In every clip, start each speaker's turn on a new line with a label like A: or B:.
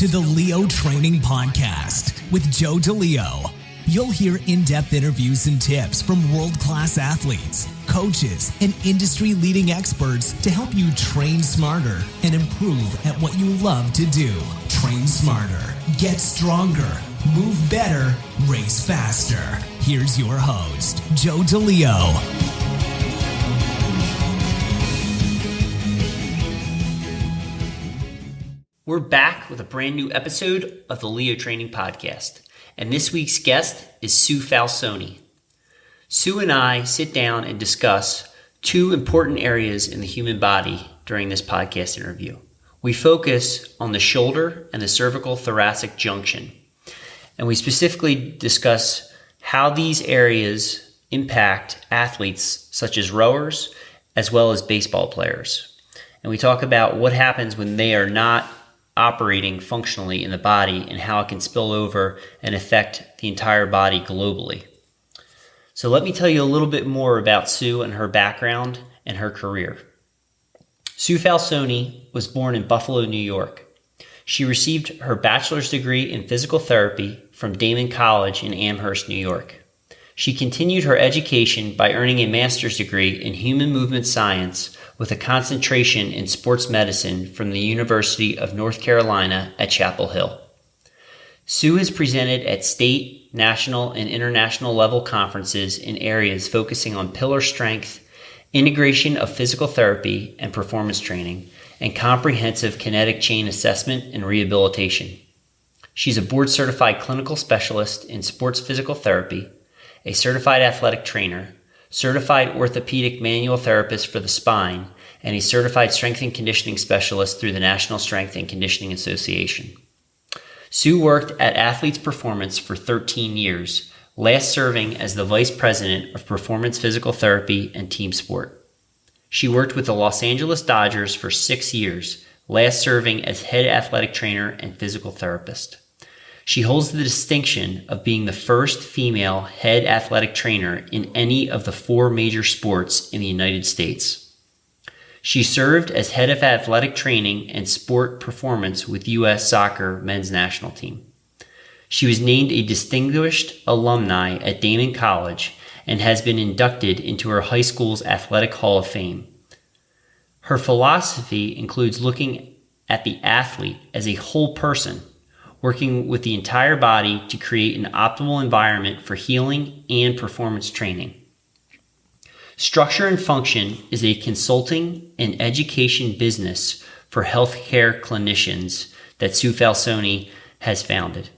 A: to the Leo Training Podcast with Joe DeLeo. You'll hear in-depth interviews and tips from world-class athletes, coaches, and industry-leading experts to help you train smarter and improve at what you love to do. Train smarter, get stronger, move better, race faster. Here's your host, Joe DeLeo.
B: We're back with a brand new episode of the Leo Training Podcast, and this week's guest is Sue Falsone. Sue and I sit down and discuss two important areas in the human body during this podcast interview. We focus on the shoulder and the cervical thoracic junction, and we specifically discuss how these areas impact athletes such as rowers as well as baseball players. And we talk about what happens when they are not operating functionally in the body and how it can spill over and affect the entire body globally. So let me tell you a little bit more about Sue and her background and her career. Sue Falsone was born in Buffalo, New York. She received her bachelor's degree in physical therapy from Daemen College in Amherst, New York. She continued her education by earning a master's degree in human movement science with a concentration in sports medicine from the University of North Carolina at Chapel Hill. Sue has presented at state, national, and international level conferences in areas focusing on pillar strength, integration of physical therapy and performance training, and comprehensive kinetic chain assessment and rehabilitation. She's a board-certified clinical specialist in sports physical therapy, a certified athletic trainer, certified orthopedic manual therapist for the spine, and a certified strength and conditioning specialist through the National Strength and Conditioning Association. Sue worked at Athletes Performance for 13 years, last serving as the Vice President of Performance Physical Therapy and Team Sport. She worked with the Los Angeles Dodgers for 6 years, last serving as head athletic trainer and physical therapist. She holds the distinction of being the first female head athletic trainer in any of the 4 major sports in the United States. She served as head of athletic training and sport performance with U.S. Soccer men's national team. She was named a distinguished alumni at Daemen College and has been inducted into her high school's Athletic Hall of Fame. Her philosophy includes looking at the athlete as a whole person, working with the entire body to create an optimal environment for healing and performance training. Structure and Function is a consulting and education business for healthcare clinicians that Sue Falsone has founded.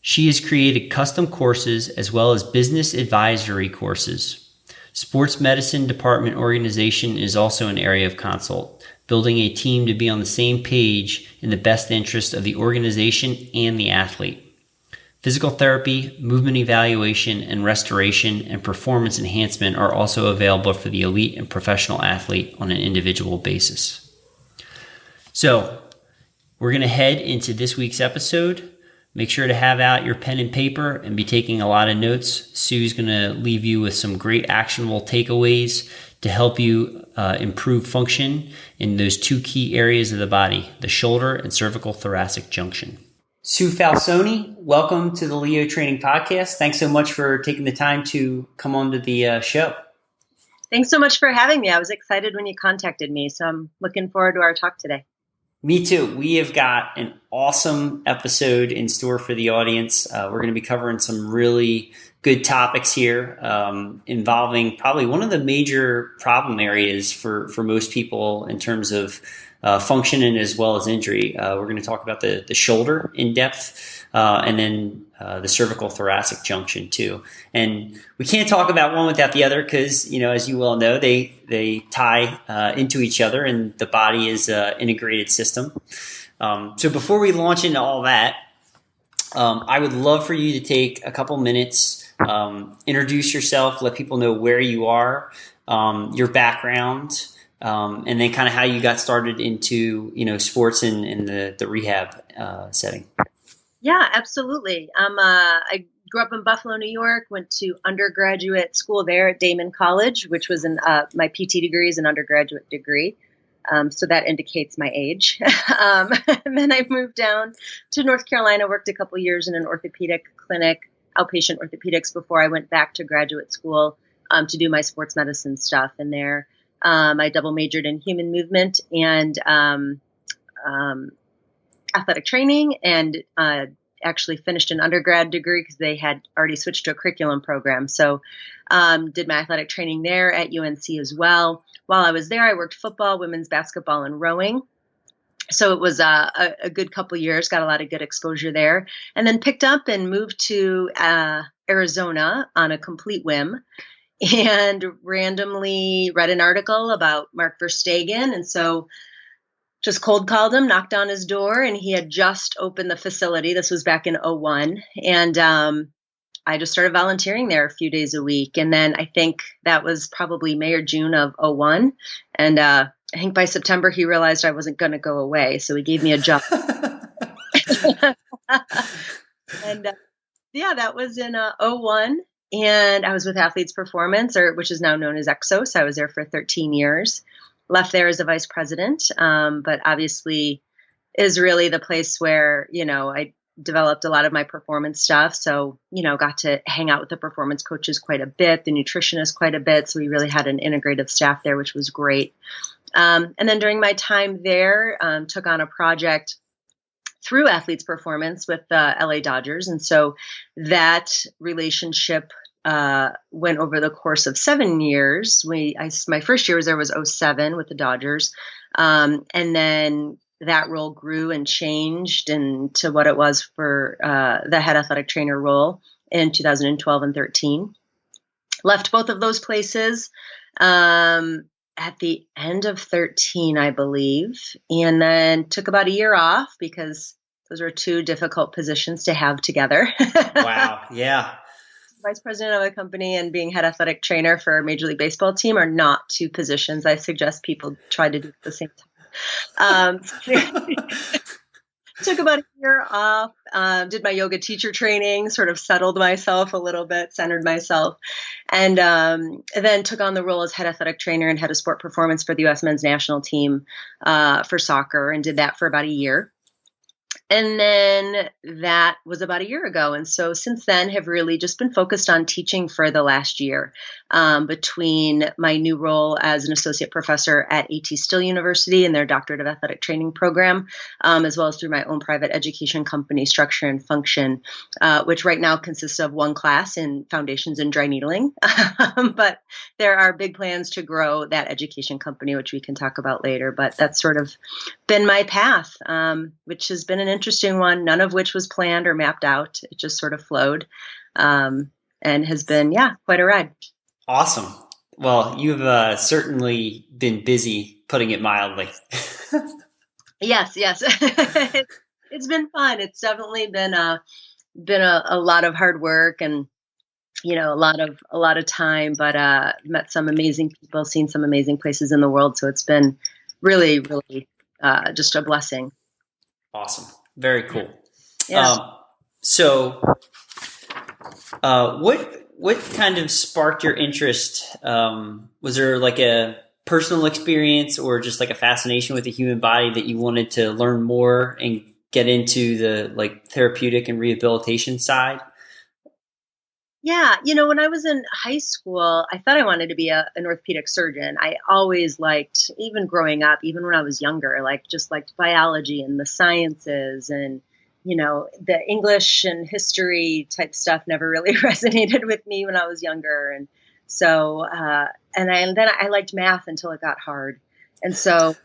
B: She has created custom courses as well as business advisory courses. Sports medicine department organization is also an area of consult, building a team to be on the same page in the best interest of the organization and the athlete. Physical therapy, movement evaluation, and restoration and performance enhancement are also available for the elite and professional athlete on an individual basis. So, we're going to head into this week's episode. Make sure to have out your pen and paper and be taking a lot of notes. Sue's going to leave you with some great actionable takeaways to help you improve function in those 2 key areas of the body, the shoulder and cervical thoracic junction. Sue Falsone, welcome to the Leo Training Podcast. Thanks so much for taking the time to come on to the show.
C: Thanks so much for having me. I was excited when you contacted me, so I'm looking forward to our talk today.
B: Me too. We have got an awesome episode in store for the audience. We're going to be covering some really good topics here involving probably one of the major problem areas for most people in terms of function and as well as injury. We're going to talk about the shoulder in depth and then the cervical thoracic junction too. And we can't talk about one without the other because, as you well know, they tie into each other and the body is an integrated system. So before we launch into all that, I would love for you to take a couple minutes, introduce yourself, let people know where you are, your background, and then kind of how you got started into, sports in the rehab setting.
C: Yeah, absolutely. I grew up in Buffalo, New York, went to undergraduate school there at Daemen College, which was my PT degree is an undergraduate degree. So that indicates my age. And then I moved down to North Carolina, worked a couple years in an orthopedic clinic, outpatient orthopedics, before I went back to graduate school to do my sports medicine stuff. And there I double majored in human movement and athletic training, and actually finished an undergrad degree because they had already switched to a curriculum program. So did my athletic training there at UNC as well. While I was there, I worked football, women's basketball, and rowing. So it was a good couple years, got a lot of good exposure there, and then picked up and moved to Arizona on a complete whim, and randomly read an article about Mark Verstegen. And so just cold called him, knocked on his door, and he had just opened the facility. This was back in 2001. And I just started volunteering there a few days a week. And then I think that was probably May or June of 2001. And I think by September, he realized I wasn't going to go away. So he gave me a job. And yeah, that was in 2001. And I was with Athletes Performance, which is now known as Exos. I was there for 13 years. Left there as a vice president, but obviously is really the place where, I developed a lot of my performance stuff. So, got to hang out with the performance coaches quite a bit, the nutritionists quite a bit. So we really had an integrative staff there, which was great. And then during my time there, took on a project through Athletes Performance with the LA Dodgers. And so that relationship went over the course of 7 years. My first year was there was 2007 with the Dodgers. And then that role grew and changed into what it was for the head athletic trainer role in 2012 and 13. Left both of those places at the end of 13, I believe, and then took about a year off because those were two difficult positions to have together.
B: Wow. Yeah.
C: Vice president of a company and being head athletic trainer for a Major League Baseball team are not two positions I suggest people try to do at the same time. Took about a year off, did my yoga teacher training, sort of settled myself a little bit, centered myself, and then took on the role as head athletic trainer and head of sport performance for the U.S. men's national team for soccer, and did that for about a year. And then that was about a year ago. And so since then have really just been focused on teaching for the last year, between my new role as an associate professor at A.T. Still University in their doctorate of athletic training program, as well as through my own private education company, Structure and Function, which right now consists of one class in foundations and dry needling. But there are big plans to grow that education company, which we can talk about later. But that's sort of been my path, which has been an interesting one, none of which was planned or mapped out. It just sort of flowed, and has been, quite a ride.
B: Awesome. Well, you've certainly been busy, putting it mildly.
C: Yes. It's been fun. It's definitely been a lot of hard work and, a lot of time, but met some amazing people, seen some amazing places in the world. So it's been really, really just a blessing.
B: Awesome. Very cool.
C: Yeah.
B: What kind of sparked your interest? Was there like a personal experience or just like a fascination with the human body that you wanted to learn more and get into the like therapeutic and rehabilitation side?
C: Yeah. When I was in high school, I thought I wanted to be an orthopedic surgeon. I always liked, even growing up, even when I was younger, just liked biology and the sciences, and, the English and history type stuff never really resonated with me when I was younger. And so, then I liked math until it got hard. And so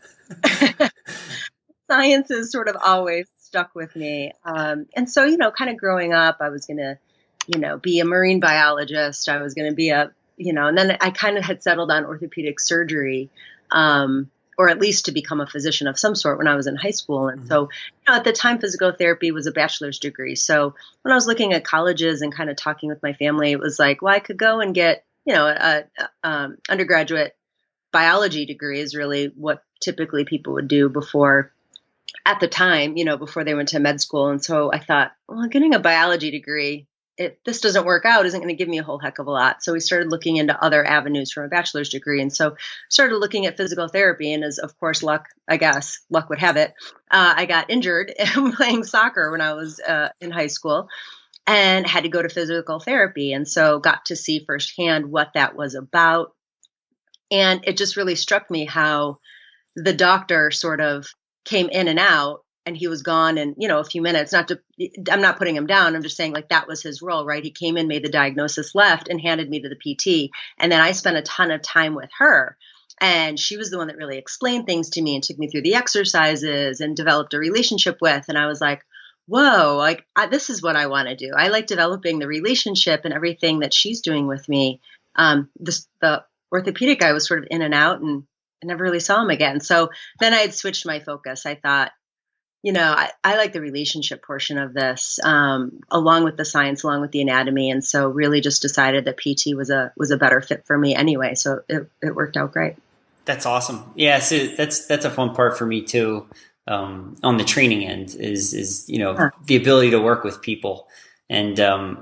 C: sciences sort of always stuck with me. And so, kind of growing up, I was going to, be a marine biologist. I was going to be and then I kind of had settled on orthopedic surgery, or at least to become a physician of some sort when I was in high school. And so, at the time, physical therapy was a bachelor's degree. So when I was looking at colleges and kind of talking with my family, it was like, well, I could go and get, a undergraduate biology degree is really what typically people would do before, at the time, before they went to med school. And so I thought, well, getting a biology degree, this doesn't work out isn't going to give me a whole heck of a lot. So we started looking into other avenues for a bachelor's degree. And so started looking at physical therapy. And as of course, luck would have it, I got injured playing soccer when I was in high school and had to go to physical therapy. And so got to see firsthand what that was about. And it just really struck me how the doctor sort of came in and out. And he was gone in, a few minutes. I'm not putting him down. I'm just saying like that was his role, right? He came in, made the diagnosis, left, and handed me to the PT. And then I spent a ton of time with her. And she was the one that really explained things to me and took me through the exercises and developed a relationship with. And I was like, whoa, like this is what I want to do. I like developing the relationship and everything that she's doing with me. The orthopedic guy was sort of in and out, and I never really saw him again. So then I had switched my focus. I thought, I like the relationship portion of this, along with the science, along with the anatomy. And so really just decided that PT was a better fit for me anyway. So it worked out great.
B: That's awesome. Yeah. So that's a fun part for me too. On the training end is the ability to work with people. And, I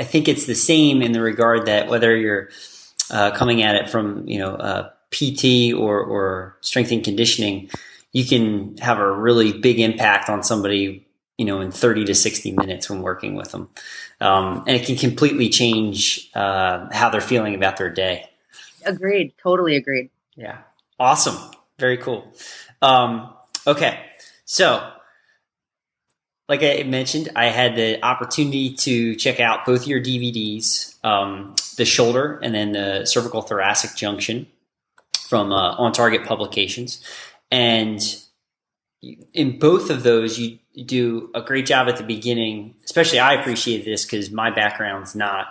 B: think it's the same in the regard that whether you're, coming at it from, PT or strength and conditioning, you can have a really big impact on somebody, in 30 to 60 minutes when working with them. And it can completely change how they're feeling about their day.
C: Agreed. Totally agreed.
B: Yeah. Awesome. Very cool. Okay. So like I mentioned, I had the opportunity to check out both your DVDs, the shoulder and then the cervical thoracic junction from On Target Publications. And in both of those, you do a great job at the beginning. Especially I appreciate this because my background's not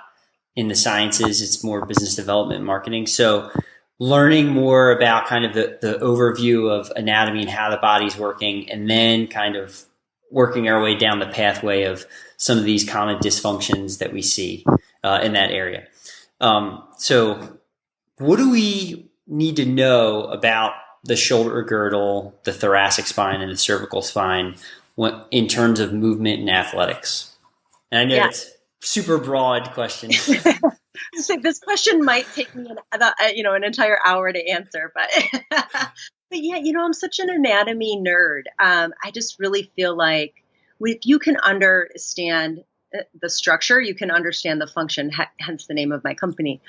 B: in the sciences. It's more business development and marketing. So learning more about kind of the overview of anatomy and how the body's working, and then kind of working our way down the pathway of some of these common dysfunctions that we see in that area. So what do we need to know about the shoulder girdle, the thoracic spine, and the cervical spine in terms of movement and athletics? And I know it's super broad question.
C: So this question might take me an entire hour to answer, but but yeah, I'm such an anatomy nerd. I just really feel like if you can understand the structure, you can understand the function, hence the name of my company.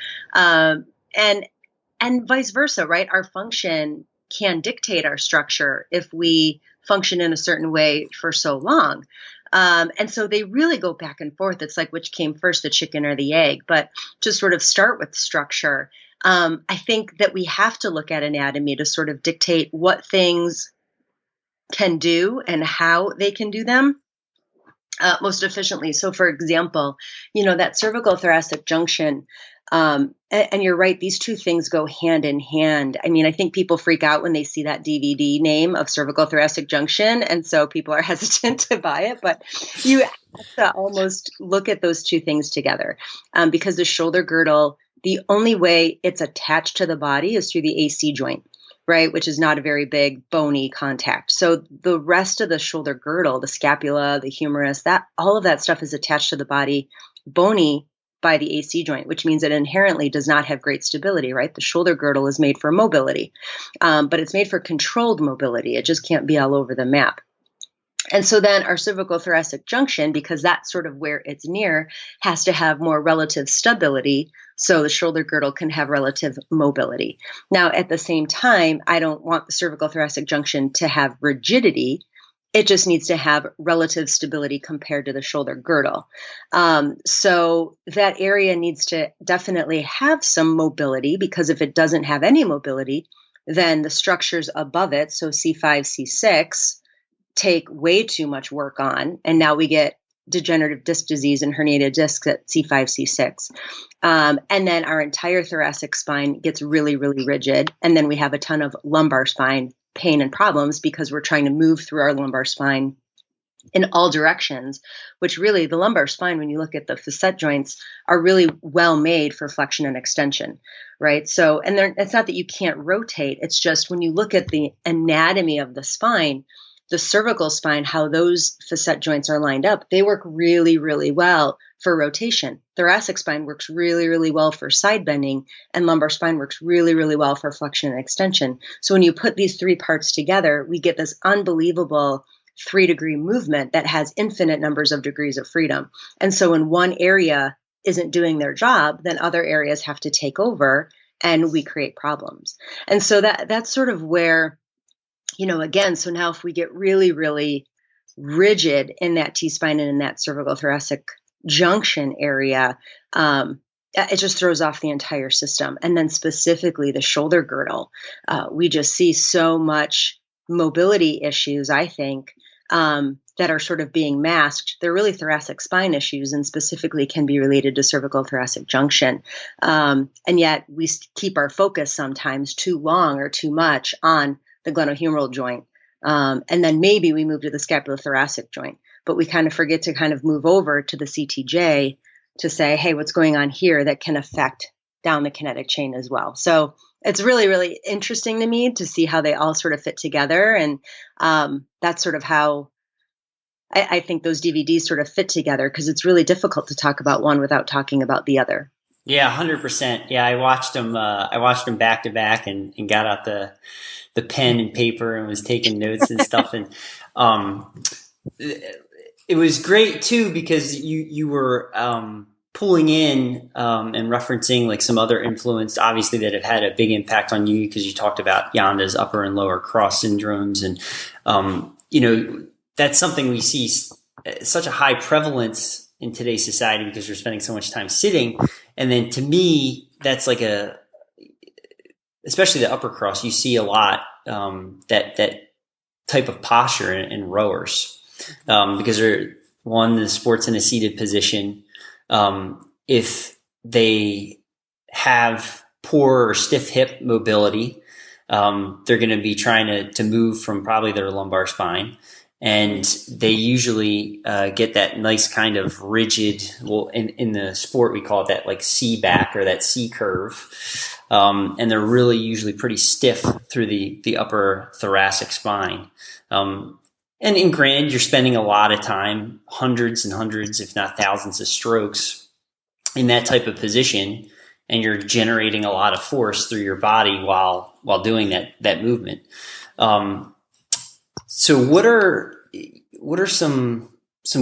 C: And vice versa, right? Our function can dictate our structure if we function in a certain way for so long. And so they really go back and forth. It's like, which came first, the chicken or the egg? But to sort of start with structure, I think that we have to look at anatomy to sort of dictate what things can do and how they can do them most efficiently. So for example, that cervical thoracic junction, and you're right, these two things go hand in hand. I mean, I think people freak out when they see that DVD name of cervical thoracic junction. And so people are hesitant to buy it, but you have to almost look at those two things together, because the shoulder girdle, the only way it's attached to the body is through the AC joint, right? Which is not a very big bony contact. So the rest of the shoulder girdle, the scapula, the humerus, all of that stuff is attached to the body bony by the AC joint, which means it inherently does not have great stability, right? The shoulder girdle is made for mobility, but it's made for controlled mobility. It just can't be all over the map. And so then our cervical thoracic junction, because that's sort of where it's near, has to have more relative stability so the shoulder girdle can have relative mobility. Now, at the same time, I don't want the cervical thoracic junction to have rigidity. It just needs to have relative stability compared to the shoulder girdle. So that area needs to definitely have some mobility, because if it doesn't have any mobility, then the structures above it, so C5, C6, take way too much work on. And now we get degenerative disc disease and herniated discs at C5, C6. And then our entire thoracic spine gets really, really rigid. And then we have a ton of lumbar spine pain and problems because we're trying to move through our lumbar spine in all directions, which really the lumbar spine, when you look at the facet joints, are really well made for flexion and extension, right? So, and it's not that you can't rotate. It's just when you look at the anatomy of the spine, the cervical spine, how those facet joints are lined up, they work really, really well for rotation. Thoracic spine works really, really well for side bending, and lumbar spine works really, really well for flexion and extension. So when you put these three parts together, we get this unbelievable 3-degree movement that has infinite numbers of degrees of freedom. And so when one area isn't doing their job, then other areas have to take over and we create problems. And so that's sort of where, again, so now if we get really, really rigid in that T-spine and in that cervical thoracic junction area, it just throws off the entire system. And then specifically the shoulder girdle, we just see so much mobility issues, I think, that are sort of being masked. They're really thoracic spine issues and specifically can be related to cervical thoracic junction. And yet we keep our focus sometimes too long or too much on the glenohumeral joint. And then maybe we move to the scapulothoracic joint, but we kind of forget to kind of move over to the CTJ to say, hey, what's going on here that can affect down the kinetic chain as well. So it's really, really interesting to me to see how they all sort of fit together. And that's sort of how I think those DVDs sort of fit together, because it's really difficult to talk about one without talking about the other.
B: Yeah, 100%. Yeah, I watched them back to back and got out the pen and paper and was taking notes and stuff. And it was great too, because you were pulling in and referencing like some other influence, obviously, that have had a big impact on you, because you talked about Yanda's upper and lower cross syndromes. And, that's something we see such a high prevalence in today's society because we're spending so much time sitting. And then to me, that's like especially the upper cross, you see a lot that type of posture in rowers because they're, one, the sport's in a seated position. If they have poor or stiff hip mobility, they're going to be trying to move from probably their lumbar spine. And they usually get that nice kind of rigid, well, in the sport, we call it that like C back or that C curve. And they're really usually pretty stiff through the upper thoracic spine. And granted, you're spending a lot of time, hundreds and hundreds, if not thousands of strokes in that type of position. And you're generating a lot of force through your body while doing that movement. So what are some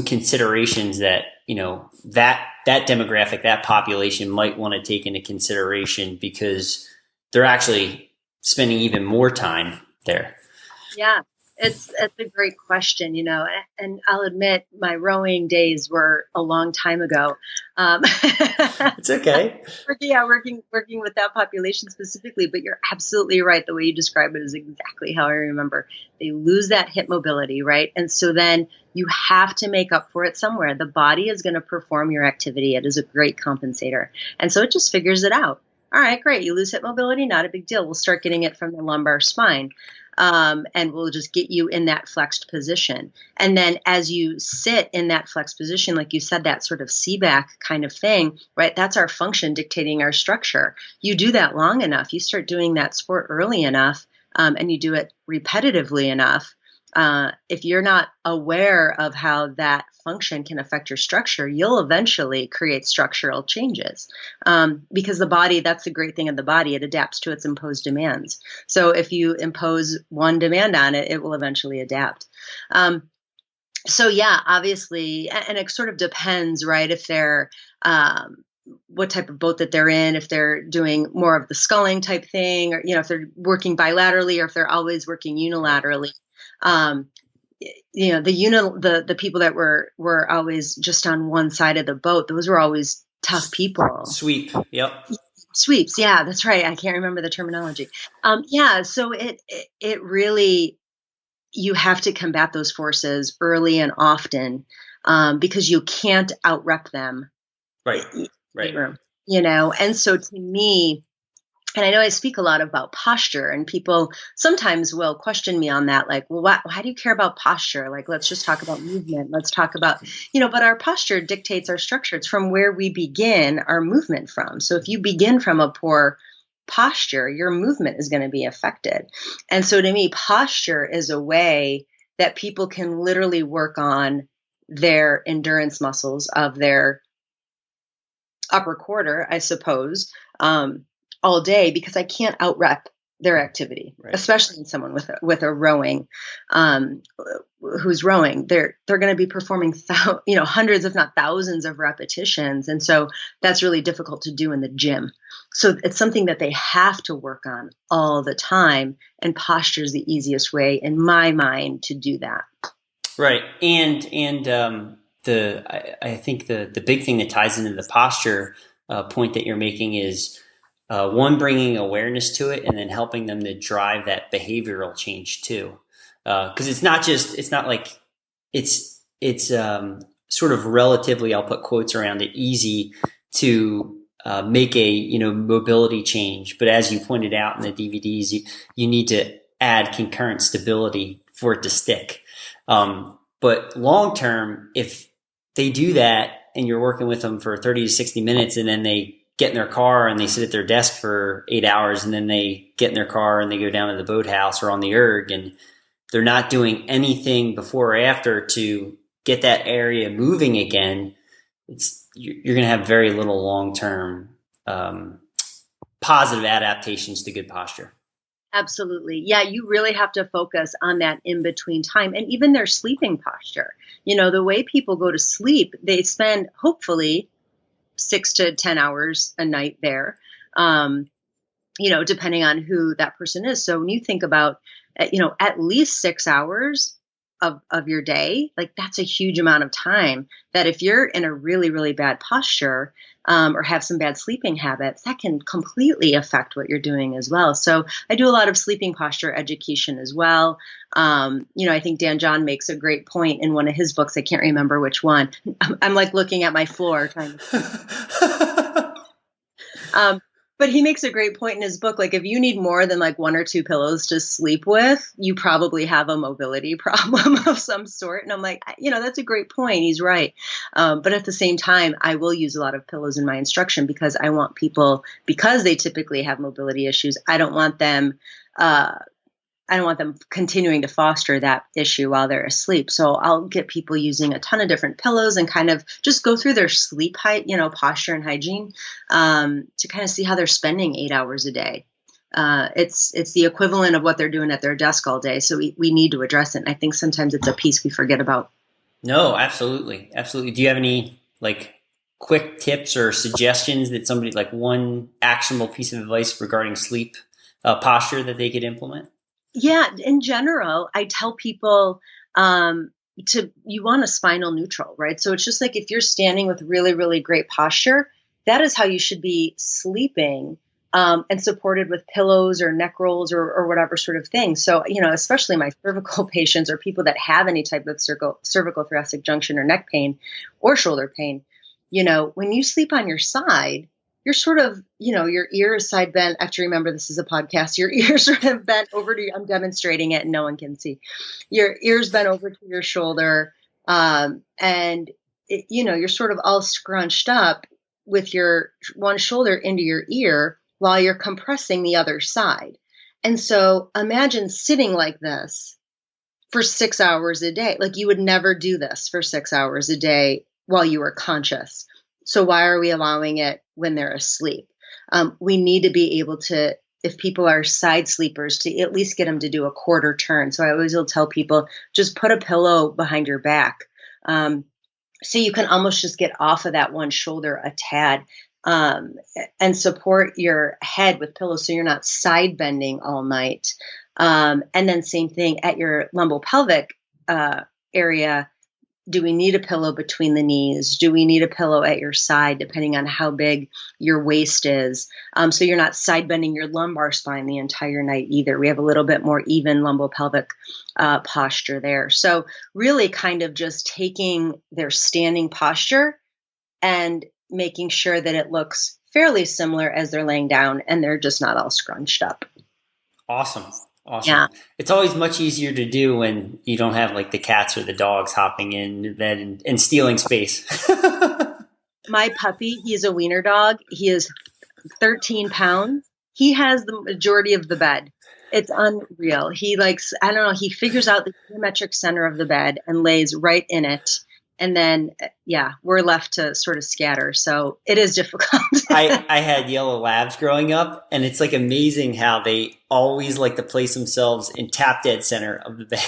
B: considerations that, that demographic, that population might want to take into consideration because they're actually spending even more time there?
C: Yeah, it's a great question, and I'll admit my rowing days were a long time ago.
B: It's okay.
C: Working with that population specifically, but you're absolutely right. The way you describe it is exactly how I remember. They lose that hip mobility, right? And so then you have to make up for it somewhere. The body is going to perform your activity. It is a great compensator. And so it just figures it out. All right, great. You lose hip mobility, not a big deal. We'll start getting it from the lumbar spine. And we'll just get you in that flexed position. And then as you sit in that flexed position, like you said, that sort of C-back kind of thing, right? That's our function dictating our structure. You do that long enough, you start doing that sport early enough, and you do it repetitively enough. If you're not aware of how that function can affect your structure, you'll eventually create structural changes. Because the body, that's the great thing of the body, it adapts to its imposed demands. So if you impose one demand on it, it will eventually adapt. So yeah, obviously, and it sort of depends, right? If they're, what type of boat that they're in, if they're doing more of the sculling type thing, or, if they're working bilaterally or if they're always working unilaterally. The people that were always just on one side of the boat, those were always tough people.
B: Sweep. Yep.
C: Sweeps. Yeah, that's right. I can't remember the terminology. So it really, you have to combat those forces early and often, because you can't out-rep them.
B: Right.
C: And so to me, and I know I speak a lot about posture, and people sometimes will question me on that. Like, well, why do you care about posture? Like, let's just talk about movement. Let's talk about, but our posture dictates our structure. It's from where we begin our movement from. So if you begin from a poor posture, your movement is going to be affected. And so to me, posture is a way that people can literally work on their endurance muscles of their upper quarter, I suppose, all day, because I can't out-rep their activity,
B: Right.
C: especially in someone with a rowing, who's rowing. They're going to be performing hundreds, if not thousands, of repetitions, and so that's really difficult to do in the gym. So it's something that they have to work on all the time, and posture is the easiest way, in my mind, to do that.
B: Right, and I think the big thing that ties into the posture point that you're making is one, bringing awareness to it, and then helping them to drive that behavioral change too. Because it's not like it's sort of relatively, I'll put quotes around it, easy to make a mobility change. But as you pointed out in the DVDs, you need to add concurrent stability for it to stick. But long term, if they do that and you're working with them for 30 to 60 minutes, and then they get in their car and they sit at their desk for 8 hours, and then they get in their car and they go down to the boathouse or on the erg, and they're not doing anything before or after to get that area moving again, you're going to have very little long-term positive adaptations to good posture.
C: Absolutely. Yeah, you really have to focus on that in-between time, and even their sleeping posture. The way people go to sleep, they spend hopefully 6 to 10 hours a night there, depending on who that person is. So when you think about, at least 6 hours of your day, like that's a huge amount of time that if you're in a really, really bad posture, or have some bad sleeping habits, that can completely affect what you're doing as well. So I do a lot of sleeping posture education as well. I think Dan John makes a great point in one of his books. I can't remember which one. I'm like looking at my floor trying to. But he makes a great point in his book. Like, if you need more than like 1 or 2 pillows to sleep with, you probably have a mobility problem of some sort. And I'm like, that's a great point. He's right. But at the same time, I will use a lot of pillows in my instruction, because I want people, because they typically have mobility issues, I don't want them continuing to foster that issue while they're asleep. So I'll get people using a ton of different pillows and kind of just go through their sleep posture and hygiene, to kind of see how they're spending 8 hours a day. It's the equivalent of what they're doing at their desk all day. So we need to address it. And I think sometimes it's a piece we forget about. No,
B: absolutely. Absolutely. Do you have any quick tips or suggestions that somebody, one actionable piece of advice regarding sleep posture that they could implement?
C: Yeah, in general, I tell people you want a spinal neutral, right? So it's just like if you're standing with really, really great posture, that is how you should be sleeping, and supported with pillows or neck rolls or whatever sort of thing. So, especially my cervical patients or people that have any type of cervical thoracic junction or neck pain or shoulder pain, when you sleep on your side, you're sort of, your ears side bent. I have to remember this is a podcast. Your ears sort of bent over to, I'm demonstrating it and no one can see. Your ears bent over to your shoulder. You're sort of all scrunched up with your one shoulder into your ear while you're compressing the other side. And so imagine sitting like this for 6 hours a day. Like, you would never do this for 6 hours a day while you were conscious. So why are we allowing it when they're asleep? We need to be able to, if people are side sleepers, to at least get them to do a quarter turn. So I always will tell people, just put a pillow behind your back. So you can almost just get off of that one shoulder a tad, and support your head with pillows so you're not side bending all night. And then same thing at your lumbopelvic area. Do we need a pillow between the knees? Do we need a pillow at your side, depending on how big your waist is? So you're not side bending your lumbar spine the entire night either. We have a little bit more even lumbopelvic posture there. So really kind of just taking their standing posture and making sure that it looks fairly similar as they're laying down and they're just not all scrunched up.
B: Awesome.
C: Yeah.
B: It's always much easier to do when you don't have the cats or the dogs hopping in the bed and stealing space.
C: My puppy, he's a wiener dog. He is 13 pounds. He has the majority of the bed. It's unreal. He likes, I don't know, he figures out the geometric center of the bed and lays right in it. And then, yeah, we're left to sort of scatter. So it is difficult.
B: I had yellow labs growing up, and it's like amazing how they always like to place themselves in tap dead center of the bed.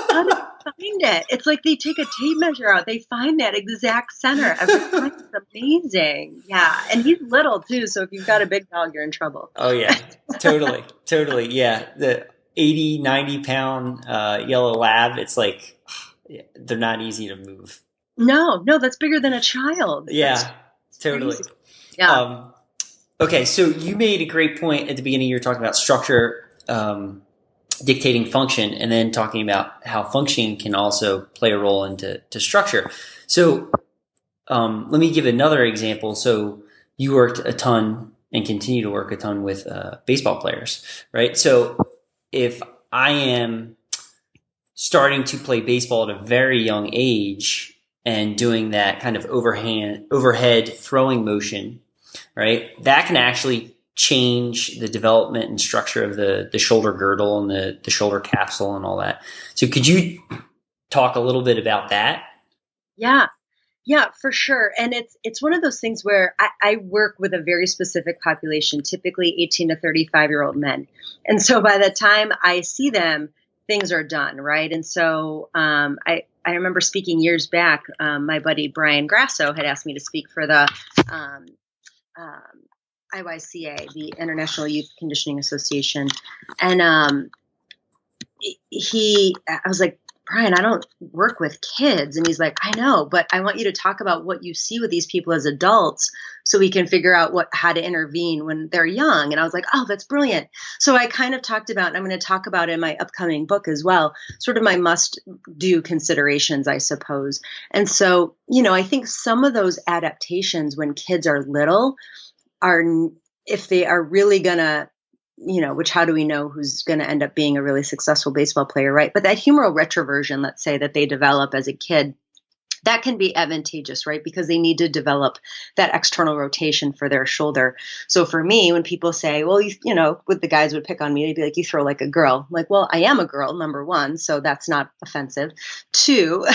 C: How do you find it? It's like they take a tape measure out. They find that exact center every time. It's amazing. Yeah. And he's little too. So if you've got a big dog, you're in trouble.
B: Oh, yeah. Totally. Yeah. The 80, 90 pound yellow lab, it's like they're not easy to move.
C: No, that's bigger than a child.
B: Yeah, totally.
C: Crazy. Yeah.
B: Okay, so you made a great point at the beginning. You were talking about structure dictating function, and then talking about how function can also play a role into structure. So let me give another example. So you worked a ton and continue to work a ton with baseball players, right? So if I am starting to play baseball at a very young age and doing that kind of overhead throwing motion, right? That can actually change the development and structure of the shoulder girdle and the shoulder capsule and all that. So could you talk a little bit about that?
C: Yeah, for sure. And it's one of those things where I work with a very specific population, typically 18 to 35-year-old men. And so by the time I see them, things are done, right? And so I remember speaking years back, my buddy Brian Grasso had asked me to speak for the IYCA, the International Youth Conditioning Association. And I was like, Brian, I don't work with kids. And he's like, I know, but I want you to talk about what you see with these people as adults so we can figure out how to intervene when they're young. And I was like, oh, that's brilliant. So I kind of talked about, and I'm going to talk about in my upcoming book as well, sort of my must-do considerations, I suppose. And so, I think some of those adaptations when kids are little are, if they are really going to, which how do we know who's going to end up being a really successful baseball player, right? But that humeral retroversion, let's say, that they develop as a kid, that can be advantageous, right? Because they need to develop that external rotation for their shoulder. So for me, when people say, well, what the guys would pick on me, they'd be like, you throw like a girl. I'm like, well, I am a girl, number one, so that's not offensive. Two,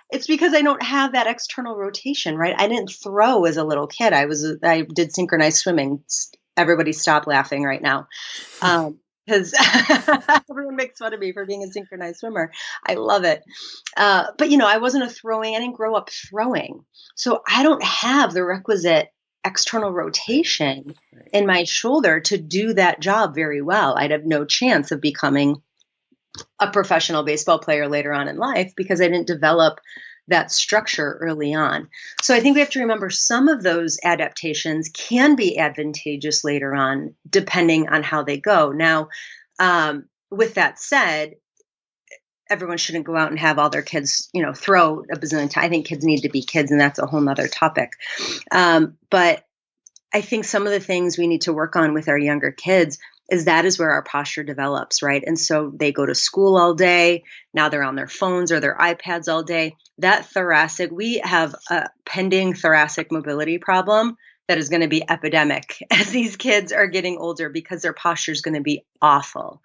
C: it's because I don't have that external rotation, right? I didn't throw as a little kid. I did synchronized swimming. Everybody stop laughing right now. Because everyone makes fun of me for being a synchronized swimmer. I love it. But, I wasn't I didn't grow up throwing. So I don't have the requisite external rotation in my shoulder to do that job very well. I'd have no chance of becoming a professional baseball player later on in life because I didn't develop that structure early on. So I think we have to remember some of those adaptations can be advantageous later on, depending on how they go. Now, with that said, everyone shouldn't go out and have all their kids, throw a bazillion times. I think kids need to be kids, and that's a whole nother topic. But I think some of the things we need to work on with our younger kids is where our posture develops, right? And so they go to school all day. Now they're on their phones or their iPads all day. That we have a pending thoracic mobility problem that is going to be epidemic as these kids are getting older because their posture is going to be awful.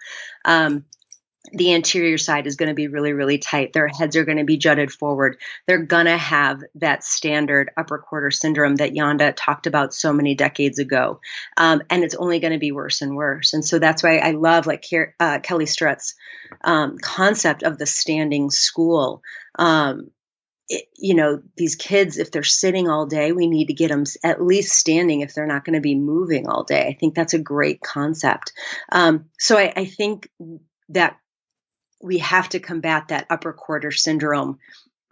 C: The anterior side is going to be really, really tight. Their heads are going to be jutted forward. They're going to have that standard upper quarter syndrome that Yonda talked about so many decades ago. And it's only going to be worse and worse. And so that's why I love Kelly Strutt's concept of the standing school. These kids, if they're sitting all day, we need to get them at least standing if they're not going to be moving all day. I think that's a great concept. So I think that we have to combat that upper quarter syndrome,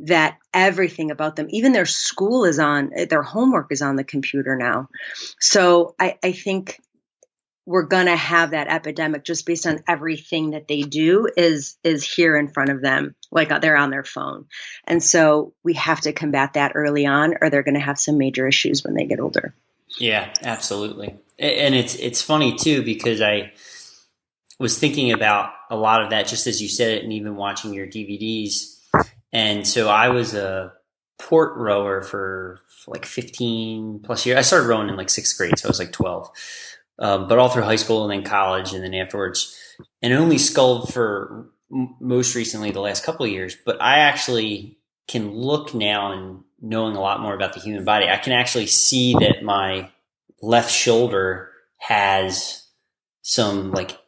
C: that everything about them, even their their homework is on the computer now. So I think we're going to have that epidemic just based on everything that they do is here in front of them, like they're on their phone. And so we have to combat that early on, or they're going to have some major issues when they get older.
B: Yeah, absolutely. And it's funny too, because I was thinking about a lot of that just as you said it, and even watching your DVDs. And so I was a port rower for like 15 plus years. I started rowing in like 6th grade, so I was like 12. But all through high school and then college and then afterwards. and only sculled for most recently the last couple of years, but I actually can look now, and knowing a lot more about the human body, I can actually see that my left shoulder has some like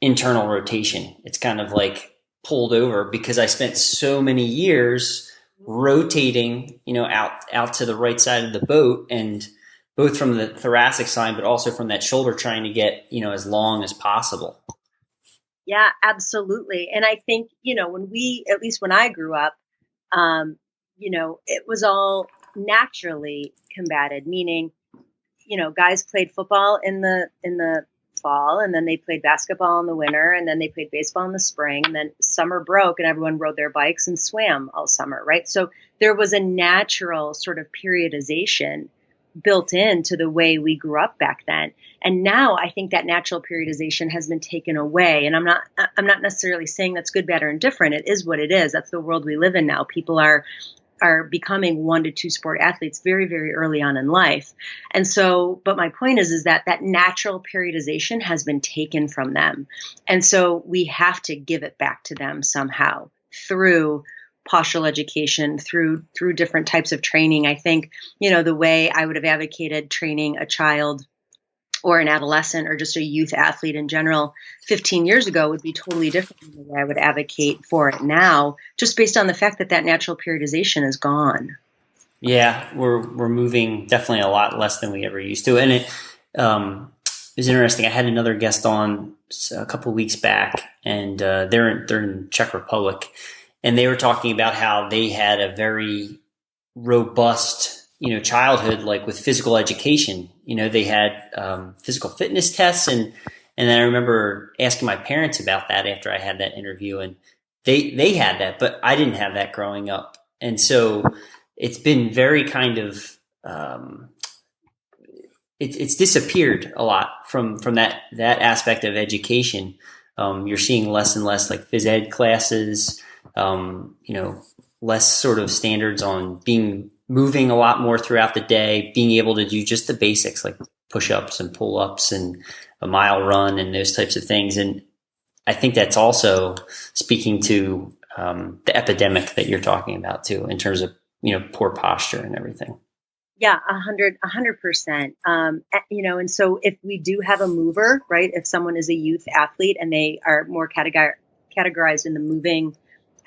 B: internal rotation. It's kind of like pulled over because I spent so many years rotating, out to the right side of the boat, and both from the thoracic side, but also from that shoulder, trying to get, as long as possible.
C: Yeah, absolutely. And I think, at least when I grew up, it was all naturally combated, meaning, guys played football in the fall, and then they played basketball in the winter, and then they played baseball in the spring, and then summer broke and everyone rode their bikes and swam all summer, right? So there was a natural sort of periodization built into the way we grew up back then. And now I think that natural periodization has been taken away. And I'm not necessarily saying that's good, bad, or indifferent. It is what it is. That's the world we live in now. People are becoming 1 to 2 sport athletes very, very early on in life. And so, but my point is that natural periodization has been taken from them. And so we have to give it back to them somehow through postural education, through different types of training. I think, the way I would have advocated training a child or an adolescent or just a youth athlete in general 15 years ago would be totally different than the way I would advocate for it now, just based on the fact that natural periodization is gone.
B: Yeah, we're moving definitely a lot less than we ever used to. And it was interesting. I had another guest on a couple of weeks back, and they're in Czech Republic, and they were talking about how they had a very robust, childhood, like with physical education. They had physical fitness tests, and then I remember asking my parents about that after I had that interview, and they had that, but I didn't have that growing up. And so it's been very kind of it's disappeared a lot from that aspect of education. You're seeing less and less like phys ed classes, less sort of standards on moving a lot more throughout the day, being able to do just the basics like push-ups and pull-ups and a mile run and those types of things. And I think that's also speaking to the epidemic that you're talking about too, in terms of, poor posture and everything.
C: Yeah, 100%. And so if we do have a mover, right, if someone is a youth athlete and they are more categorized in the moving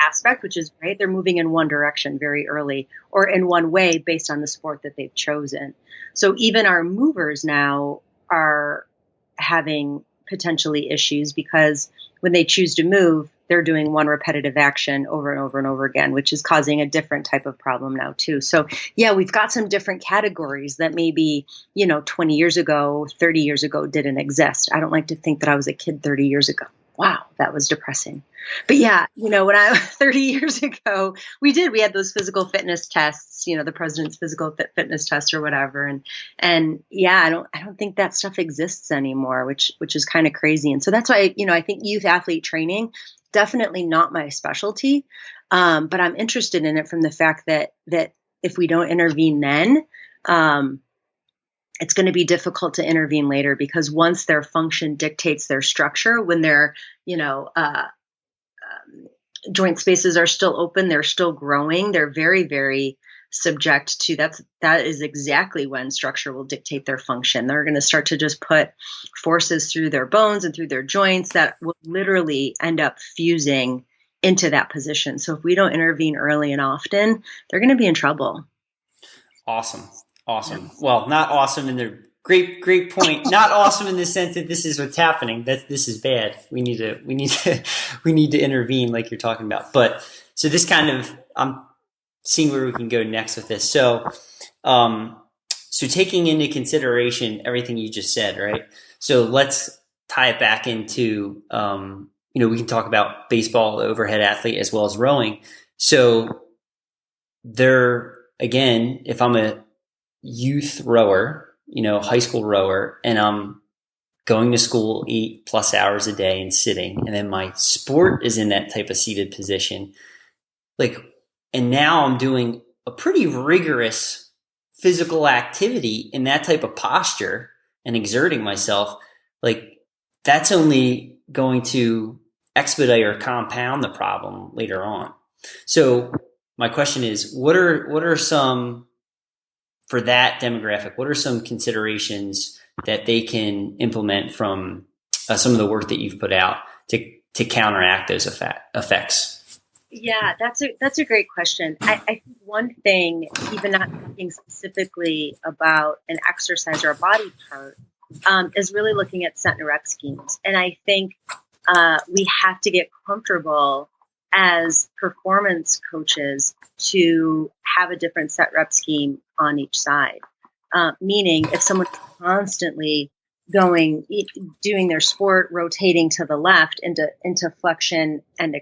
C: aspect, which is great, they're moving in one direction very early or in one way based on the sport that they've chosen. So even our movers now are having potentially issues because when they choose to move, they're doing one repetitive action over and over and over again, which is causing a different type of problem now too. So yeah, we've got some different categories that maybe, 20 years ago, 30 years ago didn't exist. I don't like to think that I was a kid 30 years ago. Wow, that was depressing. But yeah, when I 30 years ago, we had those physical fitness tests, the president's physical fitness test or whatever. And yeah, I don't think that stuff exists anymore, which is kind of crazy. And so that's why, I think youth athlete training, definitely not my specialty. But I'm interested in it from the fact that if we don't intervene then, it's going to be difficult to intervene later, because once their function dictates their structure, when their, joint spaces are still open, they're still growing, they're very, very subject to that is exactly when structure will dictate their function. They're going to start to just put forces through their bones and through their joints that will literally end up fusing into that position. So if we don't intervene early and often, they're going to be in trouble.
B: Awesome. Well, not awesome in the great point. Not awesome in the sense that this is what's happening. This is bad. We need to intervene, like you're talking about. But so this kind of, I'm seeing where we can go next with this. So taking into consideration everything you just said, right? So let's tie it back into, we can talk about baseball, the overhead athlete, as well as rowing. So again, if I'm a youth rower, high school rower, and I'm going to school 8+ hours a day and sitting, and then my sport is in that type of seated position, and now I'm doing a pretty rigorous physical activity in that type of posture and exerting myself, that's only going to expedite or compound the problem later on. So my question is, what are some, for that demographic, what are some considerations that they can implement from some of the work that you've put out to counteract those effects?
C: Yeah, that's a great question. I think one thing, even not thinking specifically about an exercise or a body part, is really looking at set and rep schemes. And I think we have to get comfortable as performance coaches to have a different set rep scheme on each side. Meaning, if someone's constantly doing their sport, rotating to the left into flexion and